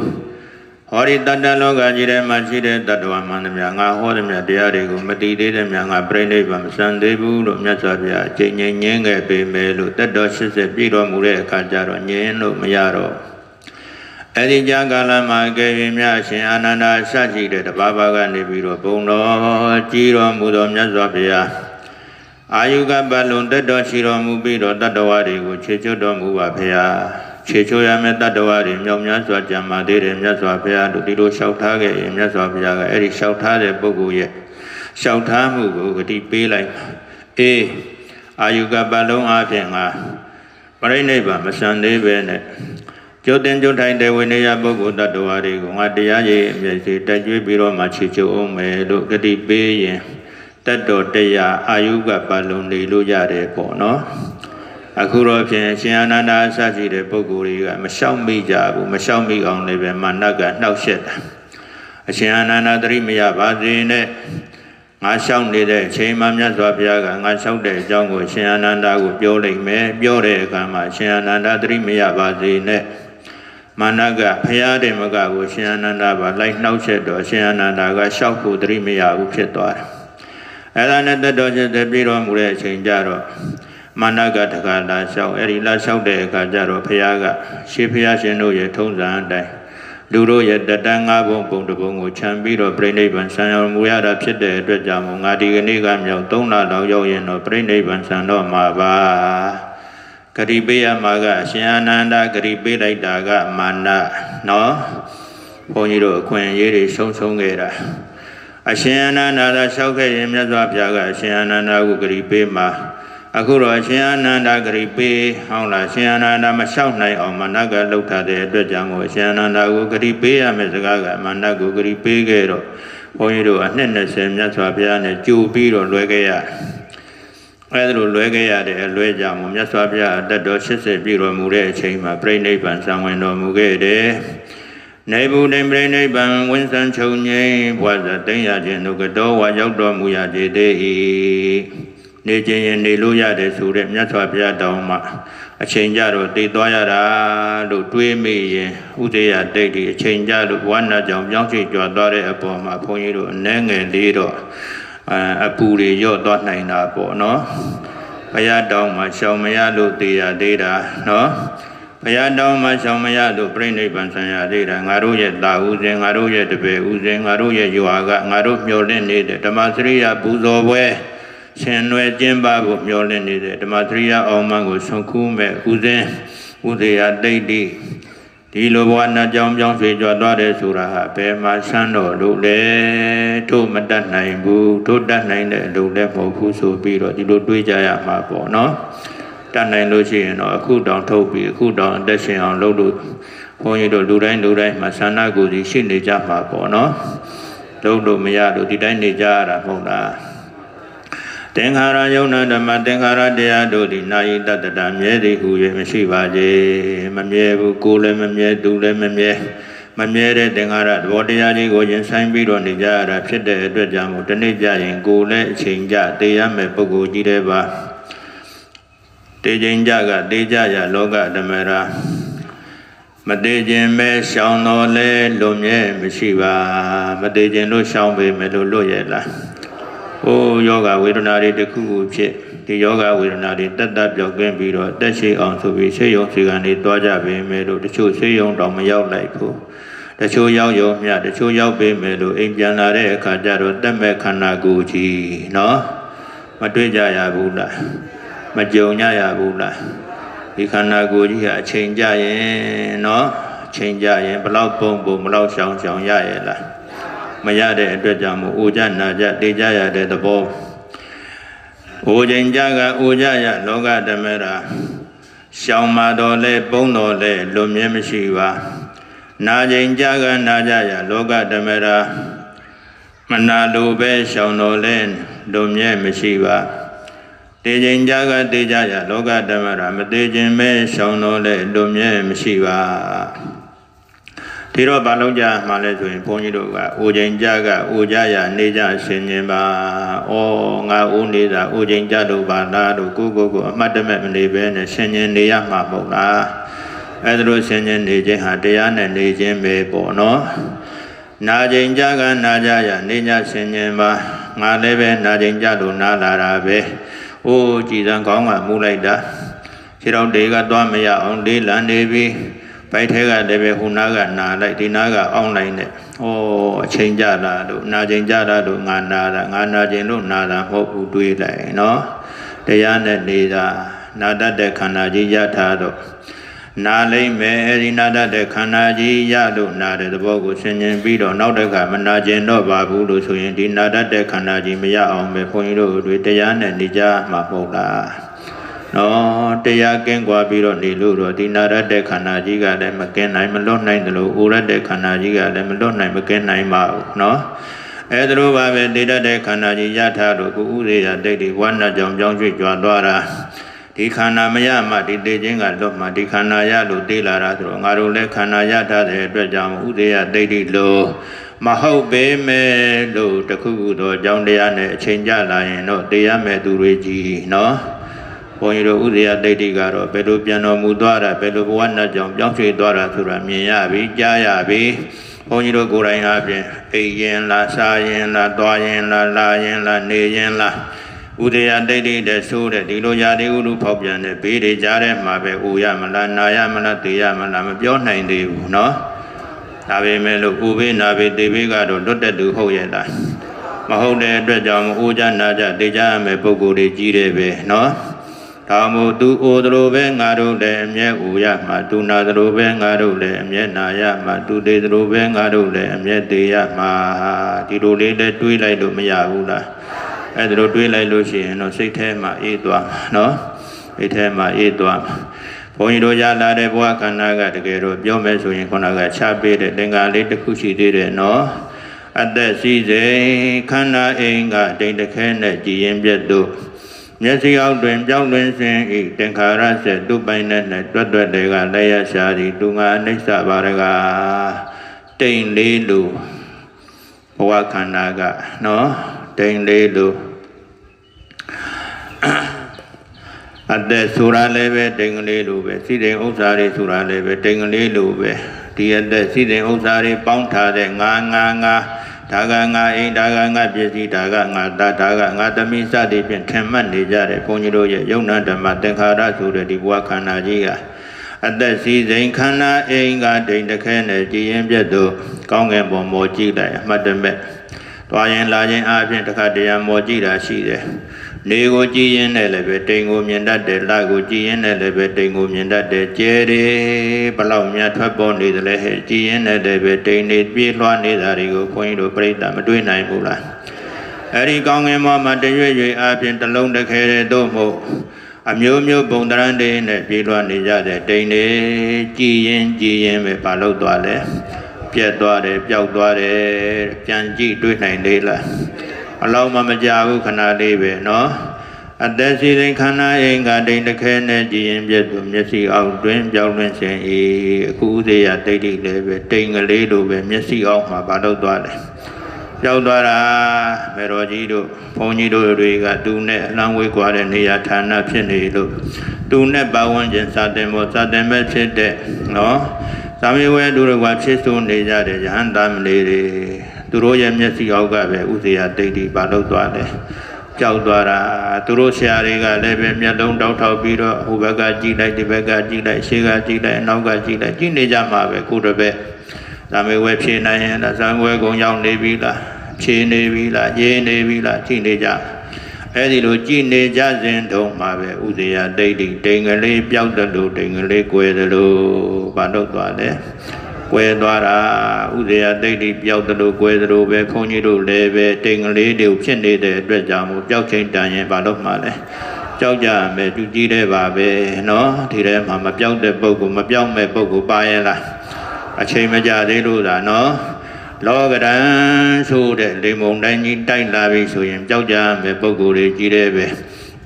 ဟောဒီတတ္တလောကကြီးထဲမှာရှိတဲ့တတ္တဝါမှန်သမျှငါဟောသမျှတရားတွေကိုမတည်သေးတဲ့မြတ်ငါပြိဋိဘံမဆံသေးဘူးလို့မြတ်စွာဘုရားအကျဉ်းချင်းညင်းခဲ့ပေမဲ့လို့တတ်တော်80ပြည့်တော်မူတဲ့အခါကျတော့ညင်းလို့မရတော့အဲ့ဒီကြာကာလမှာကဲရင်မြတ်ရှင်အာနန္ဒာစရှိတဲ့တပါးပါးကနေပြီးတော့ဘုံတော်ကြီးတော်မူသောမြတ်စွာဘုရားအာယုကပတ်လုံးတတ်တော်ရှိတော်မူပြီးတော့တတ္တဝါတွေကိုခြေချွတ်တော်မူပါဘုရားခြေချွတ်ရမယ့်တတ္တဝါတွေမြောက်များစွာကြံပါသေးတယ်မြတ်စွာဘုရားတို့ဒီလိုလျှောက်ထားခဲ့ရင်မြတ်စွာဘုရားကအဲ့ဒီလျှောက်ထားတဲ့ပုဂ္ဂိုလ်ရဲ့လျှောက်ထားမှုကိုဂတိပေးလိုက်အာယုကပတ်လုံးအပြင်ကပရိနိဗ္ဗာန်မဆန်သေးပဲနဲ့ကျုပ်တင်ကျုပ်ထိုင်တဲ့ဝိနည်းပုဂ္ဂိုလ်တ attva တွေကိုငါတရားရည်အမြဲစီတက်ကြွပြီးတော့မှခြေချွတ်အောင်မယ်လို့ဂတိပေးရင်တတ်တော်တရားအာယုကပတ်လုံးနေလို့ရတယ်ပေါ့နော်အခုတော့ဖြင့်ရှင်အာနန္ဒာအစရှိတဲ့ပုဂ္ဂိုလ်တွေကမလျှောက်မိကြဘူးမလျှောက်မိအောင်လည်းပဲမာနကနှောက်ရှက်တာအရှင်အာနန္ဒာသတိမရပါစေနဲ့ငါလျှောက်နေတဲ့အချိန်မှမြတ်စွာဘုရားကငါလျှောက်တဲ့အကြောင်းကိုရှင်အာနန္ဒာကိုပြောလိုက်မယ်ပြောတဲ့အခါမှာရှင်အာနန္ဒာသတိမရပါစေနဲ့မာနကဘုရားတည်းမကကိုရှင်အာနန္ဒာပါလိုက်နှောက်ချက်တော့ရှင်အာနန္ဒာကလျှောက်ဖို့သတိမရဘူးဖြစ်သွားတယ်အဲ့ဒါနဲ့တတ်တော်ချက်ပြည့်တော်မူတဲ့အချိန်ကျတော့မာနကတက္ကလာလျှောက်အဲ့ဒီလာလျှောက်တဲ့အခါကျတော့ဘုရားကရှေးဘုရားရှင်တို့ရဲ့ထုံးစံအတိုင်း လူတို့ရဲ့တတန်း၅ဘုံပုံတစ်ဘုံကိုခြံပြီးတော့ပြိဋိဘံဆံတော်မူရတာဖြစ်တဲ့အတွက်ကြောင့်ငါဒီကနေ့ကမြောက်3လလောက်ရောက်ရင်တော့ပြိဋိဘံဆံတော့မှာပါဂရိပေးရမှာကအရှင်အာနန္ဒဂရိပေးလိုက်တာကမာနနော်ဘုန်းကြီးတို့အခွင့်အရေးတွေဆုံးခဲ့တာအရှင်အာနန္ဒသာလျှောက်ခဲ့ရင်မြတ်စွာဘုရားကအရှင်အာနန္ဒကိုဂရိပေးမှာအခုတော့အရှင်အာနန္ဒဂရိပေးဟောင်းလားအရှင်အာနန္ဒမလျှောက်နိုင်အောင်မာနကလှုပ်ထားတဲ့အတွက်ကြောင့်ကိုအရှင်အာနန္ဒကိုဂရိပေးရမယ်စကားကမာနကိုဂရိပေးခဲ့တော့ဘုန်းကြီးတို့အနှစ်20မြတ်စွာဘုရားနဲ့ကြိုပြီးတော့လွဲခဲ့ရအဲဒါလိုလွဲခဲ့ရတဲ့အလွဲကြောင့်မြတ်စွာဘုရားအသက်တော်80ပြည့်တော်မူတဲ့အချိန်မှာပြိဋိဘံဆံဝင်တော်မူခဲ့တယ်နေဘူးတိပြိဋိဘံဝင်းစံချုပ်ငိမ့်ဘွားစသိမ့်ရခြင်းတို့ကတော့ဝါရောက်တော်မူရကြသေး၏နေခြင်းရင်နေလို့ရတယ်ဆိုတဲ့မြတ်စွာဘုရားတောင်းမှာအချိန်ကြတော့တည်သွားရတာလို့တွေးမိရင်ဥဒေယတိတ်ဒီအချိန်ကြလို့ဘဝနာကြောင့်ပြောင်းရွှေ့ကြွသွားတဲ့အပေါ်မှာဘုန်းကြီးတို့အနှဲငယ်လေးတော့အပူတွေရော့သွားနိုင်တာပေါ့နော်ဘုရားတောင်းမှာရှောင်မရလို့တည်ရသေးတာနော်ဘုရားတောင်းမှာရှောင်မရလို့ပြိဋိဘံဆံရသေးတာငါတို့ရဲ့တာဥစဉ်ငါတို့ရဲ့တပည့်ဥစဉ်ငါတို့ရဲ့ရွာကငါတို့မျှော်လင့်နေတဲ့ဓမ္မစရိယပူဇော်ပွဲရှင်နွယ်ကျင်းပဖို့မျှော်လင့်နေတဲ့ဓမ္မစရိယအောင်မှန်ကိုဆုံးခူးမဲ့ဥစဉ်ဥဒေယတိတ်တိဒီလိုဘဝနာကြောင့်ပြောင်းရွှေ့ကြွသွားတယ်ဆိုတာဟာဘယ်မှာဆန်းတော်လို့လဲတို့မတတ်နိုင်ဘူးတို့တတ်နိုင်တဲ့အလုပ်လည်းမဟုတ်ဘူးဆိုပြီးတော့ဒီလိုတွေးကြရမှာပေါ့နော်တတ်နိုင်လို့ရှိရင်တော့အခုတောင်ထုတ်ပြီးအခုတောင်အသက်ရှင်အောင်လုပ်လို့ဘုန်းကြီးတို့လူတိုင်းမှာဆန္ဒကိုယ်စီရှိနေကြမှာပေါ့နော်လုပ်လို့မရလို့ဒီတိုင်းနေကြရတာမဟုတ်လားသင်္ခါရယုံနာဓမ္မသင်္ခါရတရားတို့သည်နာယိတတ္တမြဲသည်ဟု၍မရှိပါစေမမြဲဘူးကိုယ်လည်းမမြဲသူလည်းမမြဲတဲ့သင်္ခါရသဘောတရားကြီးကိုရင်ဆိုင်ပြီးတော့နေကြရတာဖြစ်တဲ့အတွက်ကြောင့်ဒီနေ့ကြရင်ကိုယ်လည်းအချိန်ကြတေးရမယ်ပုဂ္ဂိုလ်ကြီးတဲ့ပါတေးခြင်းကြကတေးကြရလောကဓမ္မရာမသေးခြင်းပဲရှောင်တော်လဲလွန်မြဲမရှိပါမသေးခြင်းလို့ရှောင်ပေမဲ့လို့လွတ်ရဲ့လားယောဂဝေဒနာတွေတစ်ခုခုဖြစ်ဒီယောဂဝေဒနာတွေတက်တက်ပြောက်ကင်းပြီးတော့တက်ရှိအောင်ဆိုပြီးဆေးရုံစီကနေတွားကြပေမဲ့လို့တချို့ဆေးရုံတော့မရောက်လိုက်ဘူးတချို့ရောက်ရုံမြတချို့ရောက်ပေမဲ့လို့အိမ်ပြန်လာတဲ့အခါကျတော့တက်မဲ့ခန္ဓာကိုယ်ကြီးနော်မတွေ့ကြရဘူးလားမကြုံကြရဘူးလားဒီခန္ဓာကိုယ်ကြီးကအချိန်ကြရင်နော်အချိန်ကြရင်ဘလောက်ပုံဘလောက်ရှောင်ရရဲ့လားမရတဲ့အတွက်ကြောင့်အိုကြနာကြတေးကြရတဲ့သဘောအိုချိန်ကြကအိုကြရလောကဓမ္မရာရှောင်မာတော်လဲပုံတော်လဲလွန်မြဲမရှိပါနာချိန်ကြကနာကြရလောကဓမ္မရာမနာလိုပဲရှောင်တော်လဲလွန်မြဲမရှိပါတေးချိန်ကြကတေးကြရလောကဓမ္မရာမသေးခြင်းပဲရှောင်တော်လဲလွန်မြဲမရှိပါဒီတော့ဘာလို့ကြမှာလဲဆိုရင်ဘုန်းကြီးတို့ကအိုချိန်ကြကအိုကြရနေကြရှင်ခြင်းပါဩငါအိုနေတာအိုချိန်ကြလို့ပါလားတို့ကိုအမှတ်တမဲ့မနေဘဲနဲ့ရှင်ခြင်းနေရမှာမဟုတ်လားအဲဒါလို့ရှင်ခြင်းနေခြင်းဟာတရားနဲ့နေခြင်းပဲပေါ့နော်နာချိန်ကြကနာကြရနေကြရှင်ခြင်းပါငါလည်းပဲနာချိန်ကြလို့နာလာတာပဲအိုကြည်စံကောင်းကမူလိုက်တာခြေတော်တွေကသွားမရအောင်လေးလံနေပြီးပိုက်ထဲကလည်းပဲဟိုနားကနာလိုက်ဒီနားကအောင်းလိုက်နဲ့အချိန်ကြတာလို့နာချိန်ကြတာလို့ငါနာတာငါနာချိန်လို့နာတာမဟုတ်ဘူးတွေးလိုက်နော်တရားနဲ့နေတာနာတတ်တဲ့ခန္ဓာကြီးရထားတော့နာလိမ့်မယ်အဲဒီနာတတ်တဲ့ခန္ဓာကြီးရလို့နာတဲ့သဘောကိုဆင်ခြင်ပြီးတော့နောက်တစ်ခါမနာကျင်တော့ပါဘူးလို့ဆိုရင်ဒီနာတတ်တဲ့ခန္ဓာကြီးမရအောင်ပဲဘုန်းကြီးတို့တွေတရားနဲ့နေကြမှာမဟုတ်လားနော်တရားကင်းကွာပြီးတော့နေလို့တော့ဒီနာရတဲ့ခန္ဓာကြီးကလည်းမကင်းနိုင်မလွတ်နိုင်တယ်လို့ဥရတဲ့ခန္ဓာကြီးကလည်းမလွတ်နိုင်မကင်းနိုင်ပါဘူးနော်အဲဒါလိုပါပဲတည်တတ်တဲ့ခန္ဓာကြီးရထားလို့ကိုဥရိယတိတ်ဒီဝါနာကြောင့်ပြောင်းရွှေ့ကြွားသွားတာဒီခန္ဓာမရမှဒီတည်ခြင်းကလွတ်မှဒီခန္ဓာရလို့တည်လာတာဆိုတော့ငါတို့လည်းခန္ဓာရထားတဲ့အတွက်ကြောင့်ဥရိယတိတ်ဒီလို့မဟုတ်ပေမဲ့လို့တခုခုတော့အကြောင်းတရားနဲ့အချိန်ကြလာရင်တော့တရားမဲ့သူတွေကြီးနော်ဘုန်းကြီးတို့ဥရိယတိတ်တိကတော့ဘယ်လိုပြန်တော်မူသွားတာဘယ်လိုဘဝနာကြောင့်ပြောင်းရွှေ့သွားတာဆိုတာမြင်ရပြီကြားရပြီဘုန်းကြီးတို့ကိုယ်တိုင်အားဖြင့်အိမ်ရင်လားစားရင်လားသွားရင်လားလာရင်လားနေရင်လားဥရိယတိတ်တိတဲ့ဆိုးတဲ့ဒီလိုຢာတိဥလူဖောက်ပြန်တဲ့ဘေးတွေကြားထဲမှာပဲအိုရမလားနာရမလားသိရမလားမပြောနိုင်သေးဘူးနော် ဒါပေမဲ့လို့ဥဘေးနာဘေးတေဘေးကတော့လွတ်တဲ့သူဟုတ်ရဲ့လားမဟုတ်တဲ့အတွက်ကြောင့်အိုးကြနာကြတေကြရမယ်ပုဂ္ဂိုလ်တွေကြီးတယ်ပဲနော်ဒါမို့သူအိုသလိုပဲငါတို့လည်းအမြဲဥရမှာသူနာသလိုပဲငါတို့လည်းအမြဲနာရမှာသူသေးသလိုပဲငါတို့လည်းအမြဲသေးရမှာဒီလိုလေးလည်းတွေးလိုက်လို့မရဘူးလားအဲ့ဒါလိုတွေးလိုက်လို့ရှိရင်တော့စိတ်ထဲမှာအေးသွားမှာနော်စိတ်ထဲမှာအေးသွားမှာဘုန်းကြီးတို့ရလာတဲ့ဘဝခန္ဓာကတကယ်တော့ပြောမယ်ဆိုရင်ခုနကချပေးတဲ့သင်္ကာလေးတစ်ခုရှိသေးတယ်နော်အသက်စီစဉ်ခန္ဓာအိမ်ကဒိန်တခဲနဲ့ကြည်ရင်ပြတ်တို့မျက်စိအောက်တွင်ပြောင်းလဲခြင်းဤသင်္ခါရဆက်သူပိုင်နဲ့တွတ်တွတ်တွေကလည်းရရှာသည်သူငါအိဋ္ဌပါရကတိမ်လေးလူဘဝခန္ဓာကနော်တိမ်လေးလူအသက်ဆိုတာလည်းပဲတိမ်ကလေးလိုပဲစိတ်ဥစ္စာတွေဆိုတာလည်းပဲတိမ်ကလေးလိုပဲဒီအသက်စိတ်ဥစ္စာတွေပေါင်းထားတဲ့ငါဒါကငါအိမ်ဒါကငါပစ္စည်းဒါကငါသားဒါကငါသမီးစသည်ဖြင့်ထင်မှတ်နေကြတယ်ဘုန်းကြီးတို့ရဲ့ယုံနာဓမ္မသင်္ခါရဆိုတဲ့ဒီဘဝခန္ဓာကြီးကအသက်စီစဉ်ခန္ဓာအိမ်ကဒိန်တခဲနဲ့ကြည်ရင်ပြတ်တို့ကောင်းကင်ဘုံမော်ကြည့်လိုက်အမှတ်တမဲ့တွားရင်လာရင်အပြင်တစ်ခါတရံမော်ကြည့်တာရှိတယ်နေကိုကြည်ရင်လည်းပဲတိမ်ကိုမြင်တတ်တယ်လကိုကြည်ရင်လည်းပဲတိမ်ကိုမြင်တတ်တယ်ကျဲတယ်ဘလောက်များထွက်ပေါ်နေတယ်လဲဟဲ့ကြည်ရင်လည်းပဲတိမ်နေပြေးလွှားနေတာတွေကိုခွင်းတို့ပြိတ္တာမတွေ့နိုင်ဘူးလားအဲ့ဒီကောင်းငင်မောမှာတရွေ့ရွေ့အပြင်တစ်လုံးတစ်ခဲတဲ့တို့မို့အမျိုးမျိုးပုံတရံတွေနဲ့ပြေးလွှားနေကြတဲ့တိမ်နေကြည်ရင်ပဲဘာလို့သွားလဲပြတ်သွားတယ်ပျောက်သွားတယ်ပြန်ကြည့်တွေ့နိုင်သေးလားအလောက်မှမကြဘူးခဏလေးပဲနော်အသက်စီရင်ခန္ဓာအိမ်ကဒိန်တခဲနဲ့ကြည်ရင်ပြတ်သူမျက်စိအောက်တွင်ပြောင်းလဲခြင်းဤအခုဥသေးရတိတ်တိတ်လည်းပဲတိမ်ကလေးလိုပဲမျက်စိအောက်မှာဘာလို့သွားလဲပြောက်သွားတာမေတော်ကြီးတို့ဘုန်းကြီးတို့တွေကသူနဲ့အလံဝေးကွာတဲ့နေရာဌာနဖြစ်နေလို့သူနဲ့ပါဝင်ခြင်းစာတင်ဖို့စာတင်မဲ့ဖြစ်တဲ့နော်သာမေဝဲသူတို့ကဖြစ်ဆိုနေကြတဲ့ယဟန်သားမလေးတွေသူတို့ရဲ့မျက်စိအောက်ကပဲဥစေယတိတ်တိဘာလို့သွားလဲကြောက်သွားတာသူတို့ဆရာတွေကလည်းပဲမျက်လုံးတောက်ထောက်ပြီးတော့ဟိုဘက်ကကြည့်လိုက်ဒီဘက်ကကြည့်လိုက်ရှေ့ကကြည့်လိုက်နောက်ကကြည့်လိုက်ကြည့်နေကြမှာပဲကိုယ်တပည့်သာမေဝဲဖြေနိုင်ရင်သာမေဝဲကုံရောက်နေပြီလားဖြေနေပြီလားရေးနေပြီလားကြည့်နေကြအဲ့ဒီလိုကြည်နေကြစဉ်တုန်းမှာပဲဥစေယတိတ်တိတိမ်ကလေးပျောက်တယ်လို့တိမ်ကလေးကွယ်တယ်လို့ဘာလို့သွားလဲကွယ်သွားတာဥစေယတိတ်တိပျောက်တယ်လို့ကွယ်တယ်လို့ပဲခွန်ကြီးတို့လည်းပဲတိမ်ကလေးတွေဖြစ်နေတဲ့အတွက်ကြောင့်မို့ပျောက်ချိန်တန်ရင်ဘာလို့မှလဲကြောက်ကြမယ်သူကြည့်တဲ့ပါပဲနော်ဒီထဲမှာမပျောက်တဲ့ပုဂ္ဂိုလ်မပျောက်မဲ့ပုဂ္ဂိုလ်ပါရဲ့လားအချိန်မကြသေးလို့သာနော်လောကရန်ဆိုတဲ့လေမုန်တိုင်းကြီးတိုက်လာပြီဆိုရင်ကြောက်ကြမယ်ပုဂ္ဂိုလ်တွေကြီးတယ်ပဲ။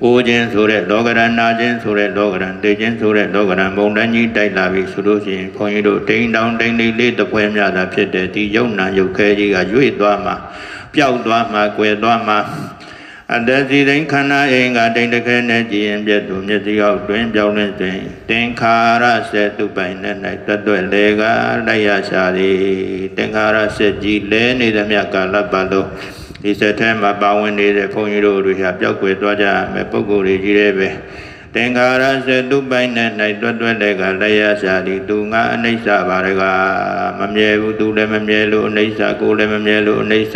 အိုးခြင်းဆိုတဲ့လောကရန်နာခြင်းဆိုတဲ့လောကရန်တေခြင်းဆိုတဲ့လောကရန်မုန်တိုင်းကြီးတိုက်လာပြီဆိုလို့ရှိရင်ခွန်ကြီးတို့တိမ်တောင်တိမ်လေးတပွဲများတာဖြစ်တဲ့ဒီယုံနာယုတ်ခဲကြီးကရွေ့သွားမှာပျောက်သွားမှာကွယ်သွားမှာအတ္တစီတိုင်းခန္ဓာအိမ်ကတိမ်တခဲနဲ့ကြည်ရင်ပြတ်သူမျက်စိအောက်တွင်ပြောင်းလဲစဉ်သင်္ခါရဆက်သူပိုင်နဲ့၌တွတ်လေကလိုက်ရရှာသည်သင်္ခါရဆက်ကြီးလဲနေသမျှကာလပတ်လုံးဒီစက်ထဲမှာပါဝင်နေတဲ့ဘုန်းကြီးတို့တွေဟာပျောက်ကွယ်သွားကြမယ်ပုဂ္ဂိုလ်တွေကြီးတယ်ပဲသင်္ခါရဆက်သူပိုင်နဲ့၌တွတ်လေကလိုက်ရရှာသည်သူငါအနိစ္စပါရကမမြဲဘူးသူလည်းမမြဲလို့အနိစ္စကိုယ်လည်းမမြဲလို့အနိစ္စ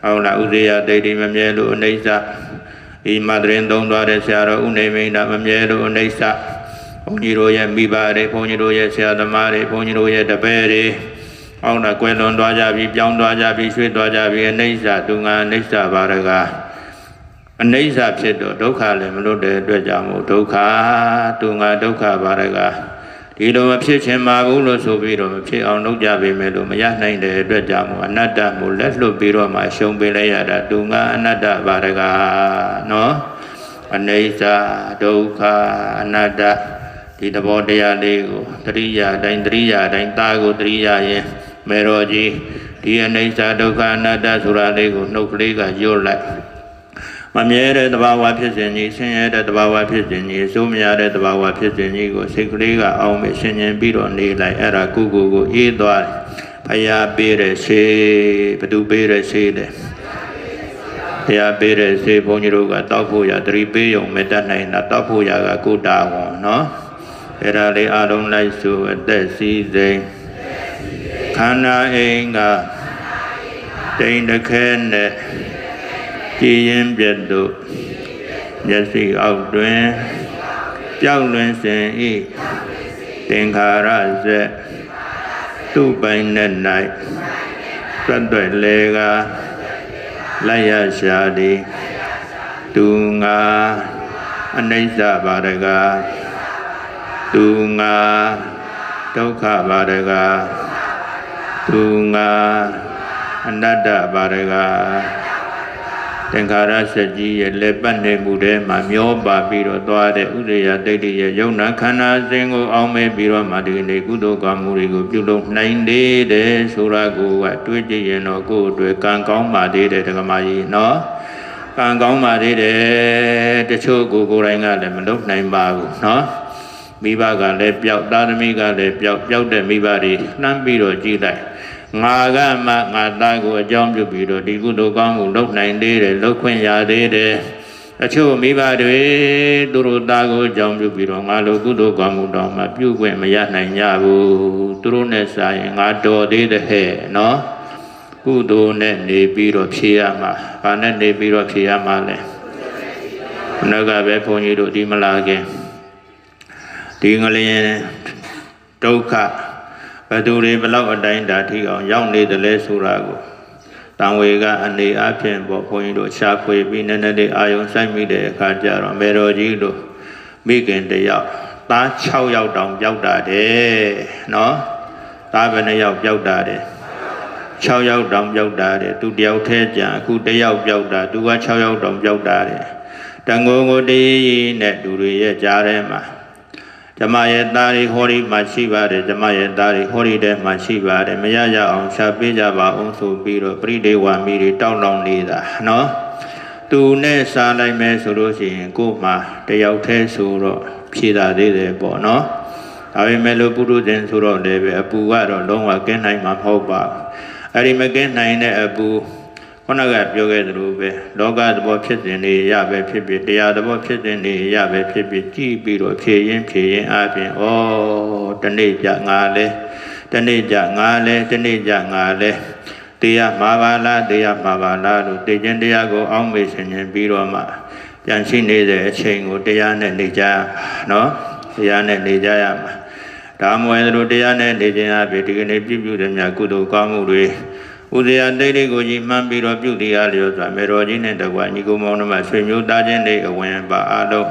ဟုတ်လားဥစေယတိတ်တိမမြဲလို့အနိစ္စဤမတရင်သုံးသွားတဲ့ဆရာတော်ဥနေမိန်တာမမြဲလို့အနိစ္စဘုန်းကြီးတို့ရဲ့မိဘတွေဘုန်းကြီးတို့ရဲ့ဆရာသမားတွေဘုန်းကြီးတို့ရဲ့တပည့်တွေဟုတ်လားကွယ်လွန်သွားကြပြီပြောင်းသွားကြပြီရွှေ့သွားကြပြီအနိစ္စသူငါအနိစ္စပါရကအနိစ္စဖြစ်တော့ဒုက္ခလည်းမလွတ်တဲ့အတွက်ကြောင့်မို့ဒုက္ခသူငါဒုက္ခပါရကဒီလိုမဖြစ်ချင်ပါဘူးလို့ဆိုပြီးတော့မဖြစ်အောင်လုပ်ကြပေမဲ့လို့မရနိုင်တဲ့အတွက်ကြောင့်မို့အနတ္တမို့လက်လွတ်ပြီးတော့မှရှုံးပေးလိုက်ရတာသူငါအနတ္တပါရကနော်အနိစ္စဒုက္ခအနတ္တဒီသဘောတရားလေးကိုတရိယာတိုင်းတာကိုတရိယာရင်မေတော်ကြီးဒီအနိစ္စဒုက္ခအနတ္တဆိုတာလေးကိုနှုတ်ကလေးကညှို့လိုက်မမြဲတဲ့သဘာဝဖြစ်စဉ်ကြီးဆင်းရဲတဲ့သဘာဝဖြစ်စဉ်ကြီးအစိုးမရတဲ့သဘာဝဖြစ်စဉ်ကြီးကိုစိတ်ကလေးကအောင်မဲ့ရှင်းရင်ပြီးတော့နေလိုက်အဲ့ဒါကိုအေးသွားဘုရားပေးတဲ့ဆေးဘသူပေးတဲ့ဆေးလဲဘုရားပေးတဲ့ဆေးဘုန်းကြီးတို့ကတောက်ဖို့ရသတိပေးရုံမတတ်နိုင်တာတောက်ဖို့ရကကိုတာဝန်နော်အဲ့ဒါလေးအလုံးလိုက်ဆိုအသက်စီးစိမ်ခ ခန္ဓာအိမ်ကတိန်တခဲနဲ့ကြည်ရင်ပြတ်တို့မျက်စိအောက်တွင်ပြောက်လွင်စဉ်ဤသင်္ခါရဇက်သူ့ပိုင်နဲ့၌တွတ်တွတ်လေကလိုက်ရရှာသည်သူငါအနိစ္စပါရကသူငါဒုက္ခပါရကသူငါအနတ္တပါရကသင်္ခါရစက်ကြီးရဲ့လက်ပတ်နေမှုထဲမှာမျောပါပြီးတော့သွားတဲ့ဥရိယဒိဋ္ဌိရဲ့ယုံနာခန္ဓာစဉ်ကိုအောင်းမဲ့ပြီးတော့မှဒီနေ့ကုသိုလ်ကောင်းမှုတွေကိုပြုလုပ်နိုင်သေးတယ်ဆိုတာကိုတွေးကြည့်ရင်တော့ကိုယ့်အတွက်ကံကောင်းပါသေးတယ်ဓမ္မကြီးနော်ကံကောင်းပါသေးတယ်တချို့ကိုယ်တိုင်ကလည်းမလုပ်နိုင်ပါဘူးနော်မိဘကလည်းပျောက်သားသမီးကလည်းပျောက်တဲ့မိဘတွေနှမ်းပြီးတော့ကြည့်လိုက်ငါကမှငါသားကိုအကြောင်းပြုပြီးတော့ဒီကုသိုလ်ကောင်းမှုလုပ်နိုင်သေးတယ်လုပ်ခွင့်ရသေးတယ်အချို့မိဘတွေသူတို့သားကိုအကြောင်းပြုပြီးတော့ငါလိုကုသိုလ်ကောင်းမှုတော့မှပြုခွင့်မရနိုင်ကြဘူးသူတို့နဲ့စာရင်ငါတော်သေးတယ်ဟဲ့နော်ကုသိုလ်နဲ့နေပြီးတော့ဖြေရမှာဘာနဲ့နေပြီးတော့ဖြေရမှာလဲခဏကပဲဘုန်းကြီးတို့ဒီမလာခင်ဒီငလျင်ဒုက္ခဘယ်သူတွေဘလောက်အတိုင်းတာထိအောင်ရောက်နေတယ်လဲဆိုတာကိုတံဝေကအနေအချင်းပေါ့ဘုန်းကြီးတို့ရှားဖွေပြီးနည်းနည်းလေးအာယုံဆိုင်မိတဲ့အခါကျတော့မေတော်ကြီးတို့မိခင်တယောက်သား6ယောက်တောင်ပျောက်တာတယ်နော်သားဘယ်နှယောက်ပျောက်တာတယ်6ယောက်တောင်ပျောက်တာတယ်သူတယောက်ထဲကြံအခုတယောက်ပျောက်တာသူက6ယောက်တောင်ပျောက်တာတယ်တန်ငိုကိုတေးနဲ့သူတွေရဲ့ကြားထဲမှာဓမ္မရဲ့သားတွေဟောဒီမှာရှိပါတယ်ဓမ္မရဲ့သားတွေဟောဒီထဲမှာရှိပါတယ်မရရအောင်ရှာပေးကြပါအောင်ဆိုပြီးတော့ပရိဒေဝါမီတွေတောင်းတောင်းနေတာနော်သူနဲ့စားလိုက်မယ်ဆိုလို့ရှိရင်ကို့မှာတယောက်တည်းဆိုတော့ဖြေတာသေးတယ်ပေါ့နော်ဒါပေမဲ့လို့ပုရုဇဉ်ဆိုတော့လည်းပဲအပူကတော့လုံးဝကင်းနိုင်မှာမဟုတ်ပါဘူးအဲ့ဒီမကင်းနိုင်တဲ့အပူခုနကပြောခဲ့သလိုပဲလောကသဘောဖြစ်စဉ်တွေရပဲဖြစ်ဖြစ်တရားသဘောဖြစ်စဉ်တွေရပဲဖြစ်ဖြစ်ကြည့်ပြီးတော့ဖြေရင်အပြင်ဩတနေ့ကြငါလဲတနေ့ကြငါလဲတနေ့ကြငါလဲတရားမှာပါလားတရားမှာပါလားလို့သိခြင်းတရားကိုအောင်းမေ့ခြင်းပြီးတော့မှပြန်ရှိနေတဲ့အချိန်ကိုတရားနဲ့နေကြနော်တရားနဲ့နေကြရမှာဒါမှမဟုတ်လို့တရားနဲ့နေခြင်းအပြင်ဒီကနေ့ပြုတဲ့မြတ်ကုသိုလ်ကောင်းမှုတွေဥဒယတိတ်တွေကိုကြီးမှန်းပြီးတော့ပြုတရားလျောစွာမေတော်ကြီးနဲ့တကွာညီကိုမောင်တို့မှဆွေမျိုးသားချင်းတွေအဝင်ပါအားလုံး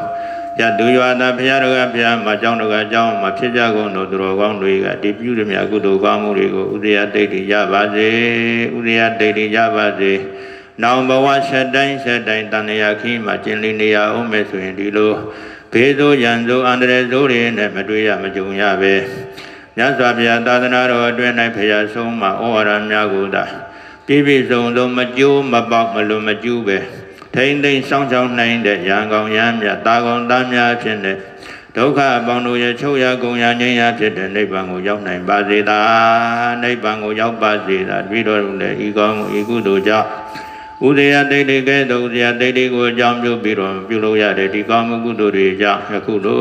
ရသူရွာသားဘုရားတော်ကဘုရားမှာကျောင်းတော်ကကျောင်းမှာဖြစ်ကြကုန်တို့သူတော်ကောင်းတွေကဒီပြုတဲ့မြတ်ကုသိုလ်ကောင်းမှုတွေကိုဥဒယတိတ်တွေရပါစေဥဒယတိတ်တွေရပါစေနောင်ဘဝဆက်တိုင်းတန်လျာခီးမှာကျင်လီနေရအောင်မယ်ဆိုရင်ဒီလိုဘေးဆိုးရန်ဆိုးအန္တရာယ်ဆိုးတွေနဲ့မတွေ့ရမကြုံရပဲမြတ်စွာဘုရားသာသနာတော်အတွင်း၌ဘုရားဆုံးမှာဩဝါဒများကိုသာပြည့်ပြည့်စုံစုံမကျိုးမပေါက်မလွန်မကျူးပဲထိမ့်သိမ့်စောင့်ရှောက်နိုင်တဲ့ရန်ကောင်ရန်မြတ်တာကောင်သားများဖြစ်တဲ့ဒုက္ခအပေါင်းတို့ရဲ့ချုပ်ရကုန်ရငြိမ်းရဖြစ်တဲ့နိဗ္ဗာန်ကိုရောက်နိုင်ပါစေသာနိဗ္ဗာန်ကိုရောက်ပါစေသာပြီးတော့လည်းဤကောင်းဤကုသိုလ်ကြောင့်ဥဒယတိတ်ကဲ့သို့ဥဒယတိတ်ကိုအကြောင်းပြုပြီးတော့ပြုလို့ရတဲ့ဒီကောင်းမှုကုသိုလ်တွေကြောင့်ယခုလို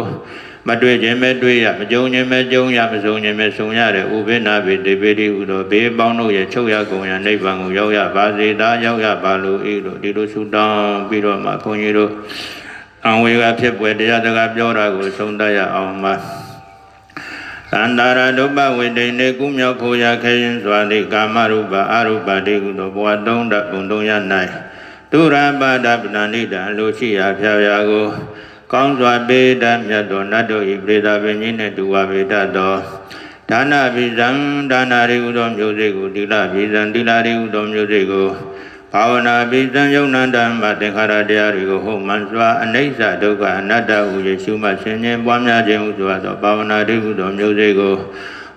မတွေ့ခြင်းပဲတွေ့ရမကြုံခြင်းပဲကြုံရမဆုံခြင်းပဲဆုံရတဲ့ဥပိ္ပနာပိတေပေတိဟုသောဘေးပေါင်းတို့ရဲ့ချုပ်ရကုန်ရနိဗ္ဗာန်ကိုရောက်ရပါစေသာရောက်ရပါလို့ဤတို့ဒီလိုဆုတောင်းပြီးတော့မှဘုန်းကြီးတို့အံဝေကဖြစ်ပွဲတရားစကားပြောတာကိုဆုံးတတ်ရအောင်ပါသန္တာရဒုပ္ပဝိတိနေကုမြောက်ဖို့ရခဲရင်စွာသည့်ကာမရူပအရူပတိဟုသောဘဝသုံးဓာတ်ပုံသုံးရ၌သူရပါဒပဏာနိတံလိုရှိရာဖြာဖြာကိုကောင်းစွာပေးတတ်မြတ်သောနတ်တို့၏ပြေသာပင်ကြီးနှင့်တူဝါပေတတ်သောဒါနပိဇံဒါနရိဟုသောမျိုးစေ့ကိုသီလပိဇံသီလရိဟုသောမျိုးစေ့ကိုဘာဝနာပိဇံယုံနန္တမသင်္ခါရတရားတွေကိုဟုတ်မှန်စွာအနိစ္စဒုက္ခအနတ္တဟု၍ရှုမှတ်ခြင်းနှင့်ပွားများခြင်းဟုဆိုသောဘာဝနာရိဟုသောမျိုးစေ့ကို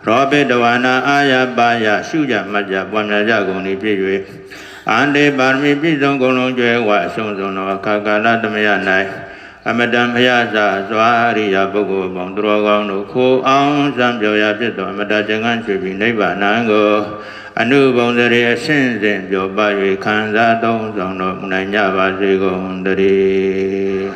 ရောပိတဝနာအာယပါယရှုကြမှတ်ကြပွားများကြကုန်၏ဖြစ်၍အန္တေပါရမီပြည့်စုံကုန်လုံးကျွဲဝအဆုံးစွန်သောအခါကာလသမယ၌အမတံဘုရားသာစွာအရိယာပုဂ္ဂိုလ်ပေါင်းသူတော်ကောင်းတို့ခိုအောင်စံပြောရဖြစ်သောအမတကျင်္ဂန်ရွှေပြီးနိဗ္ဗာန်ကိုအနုဘုံစရေအရှင်းစဉ်ပြောပါ၍ခံစားသုံးဆောင်တော်မူနိုင်ကြပါစေကုန်တည်း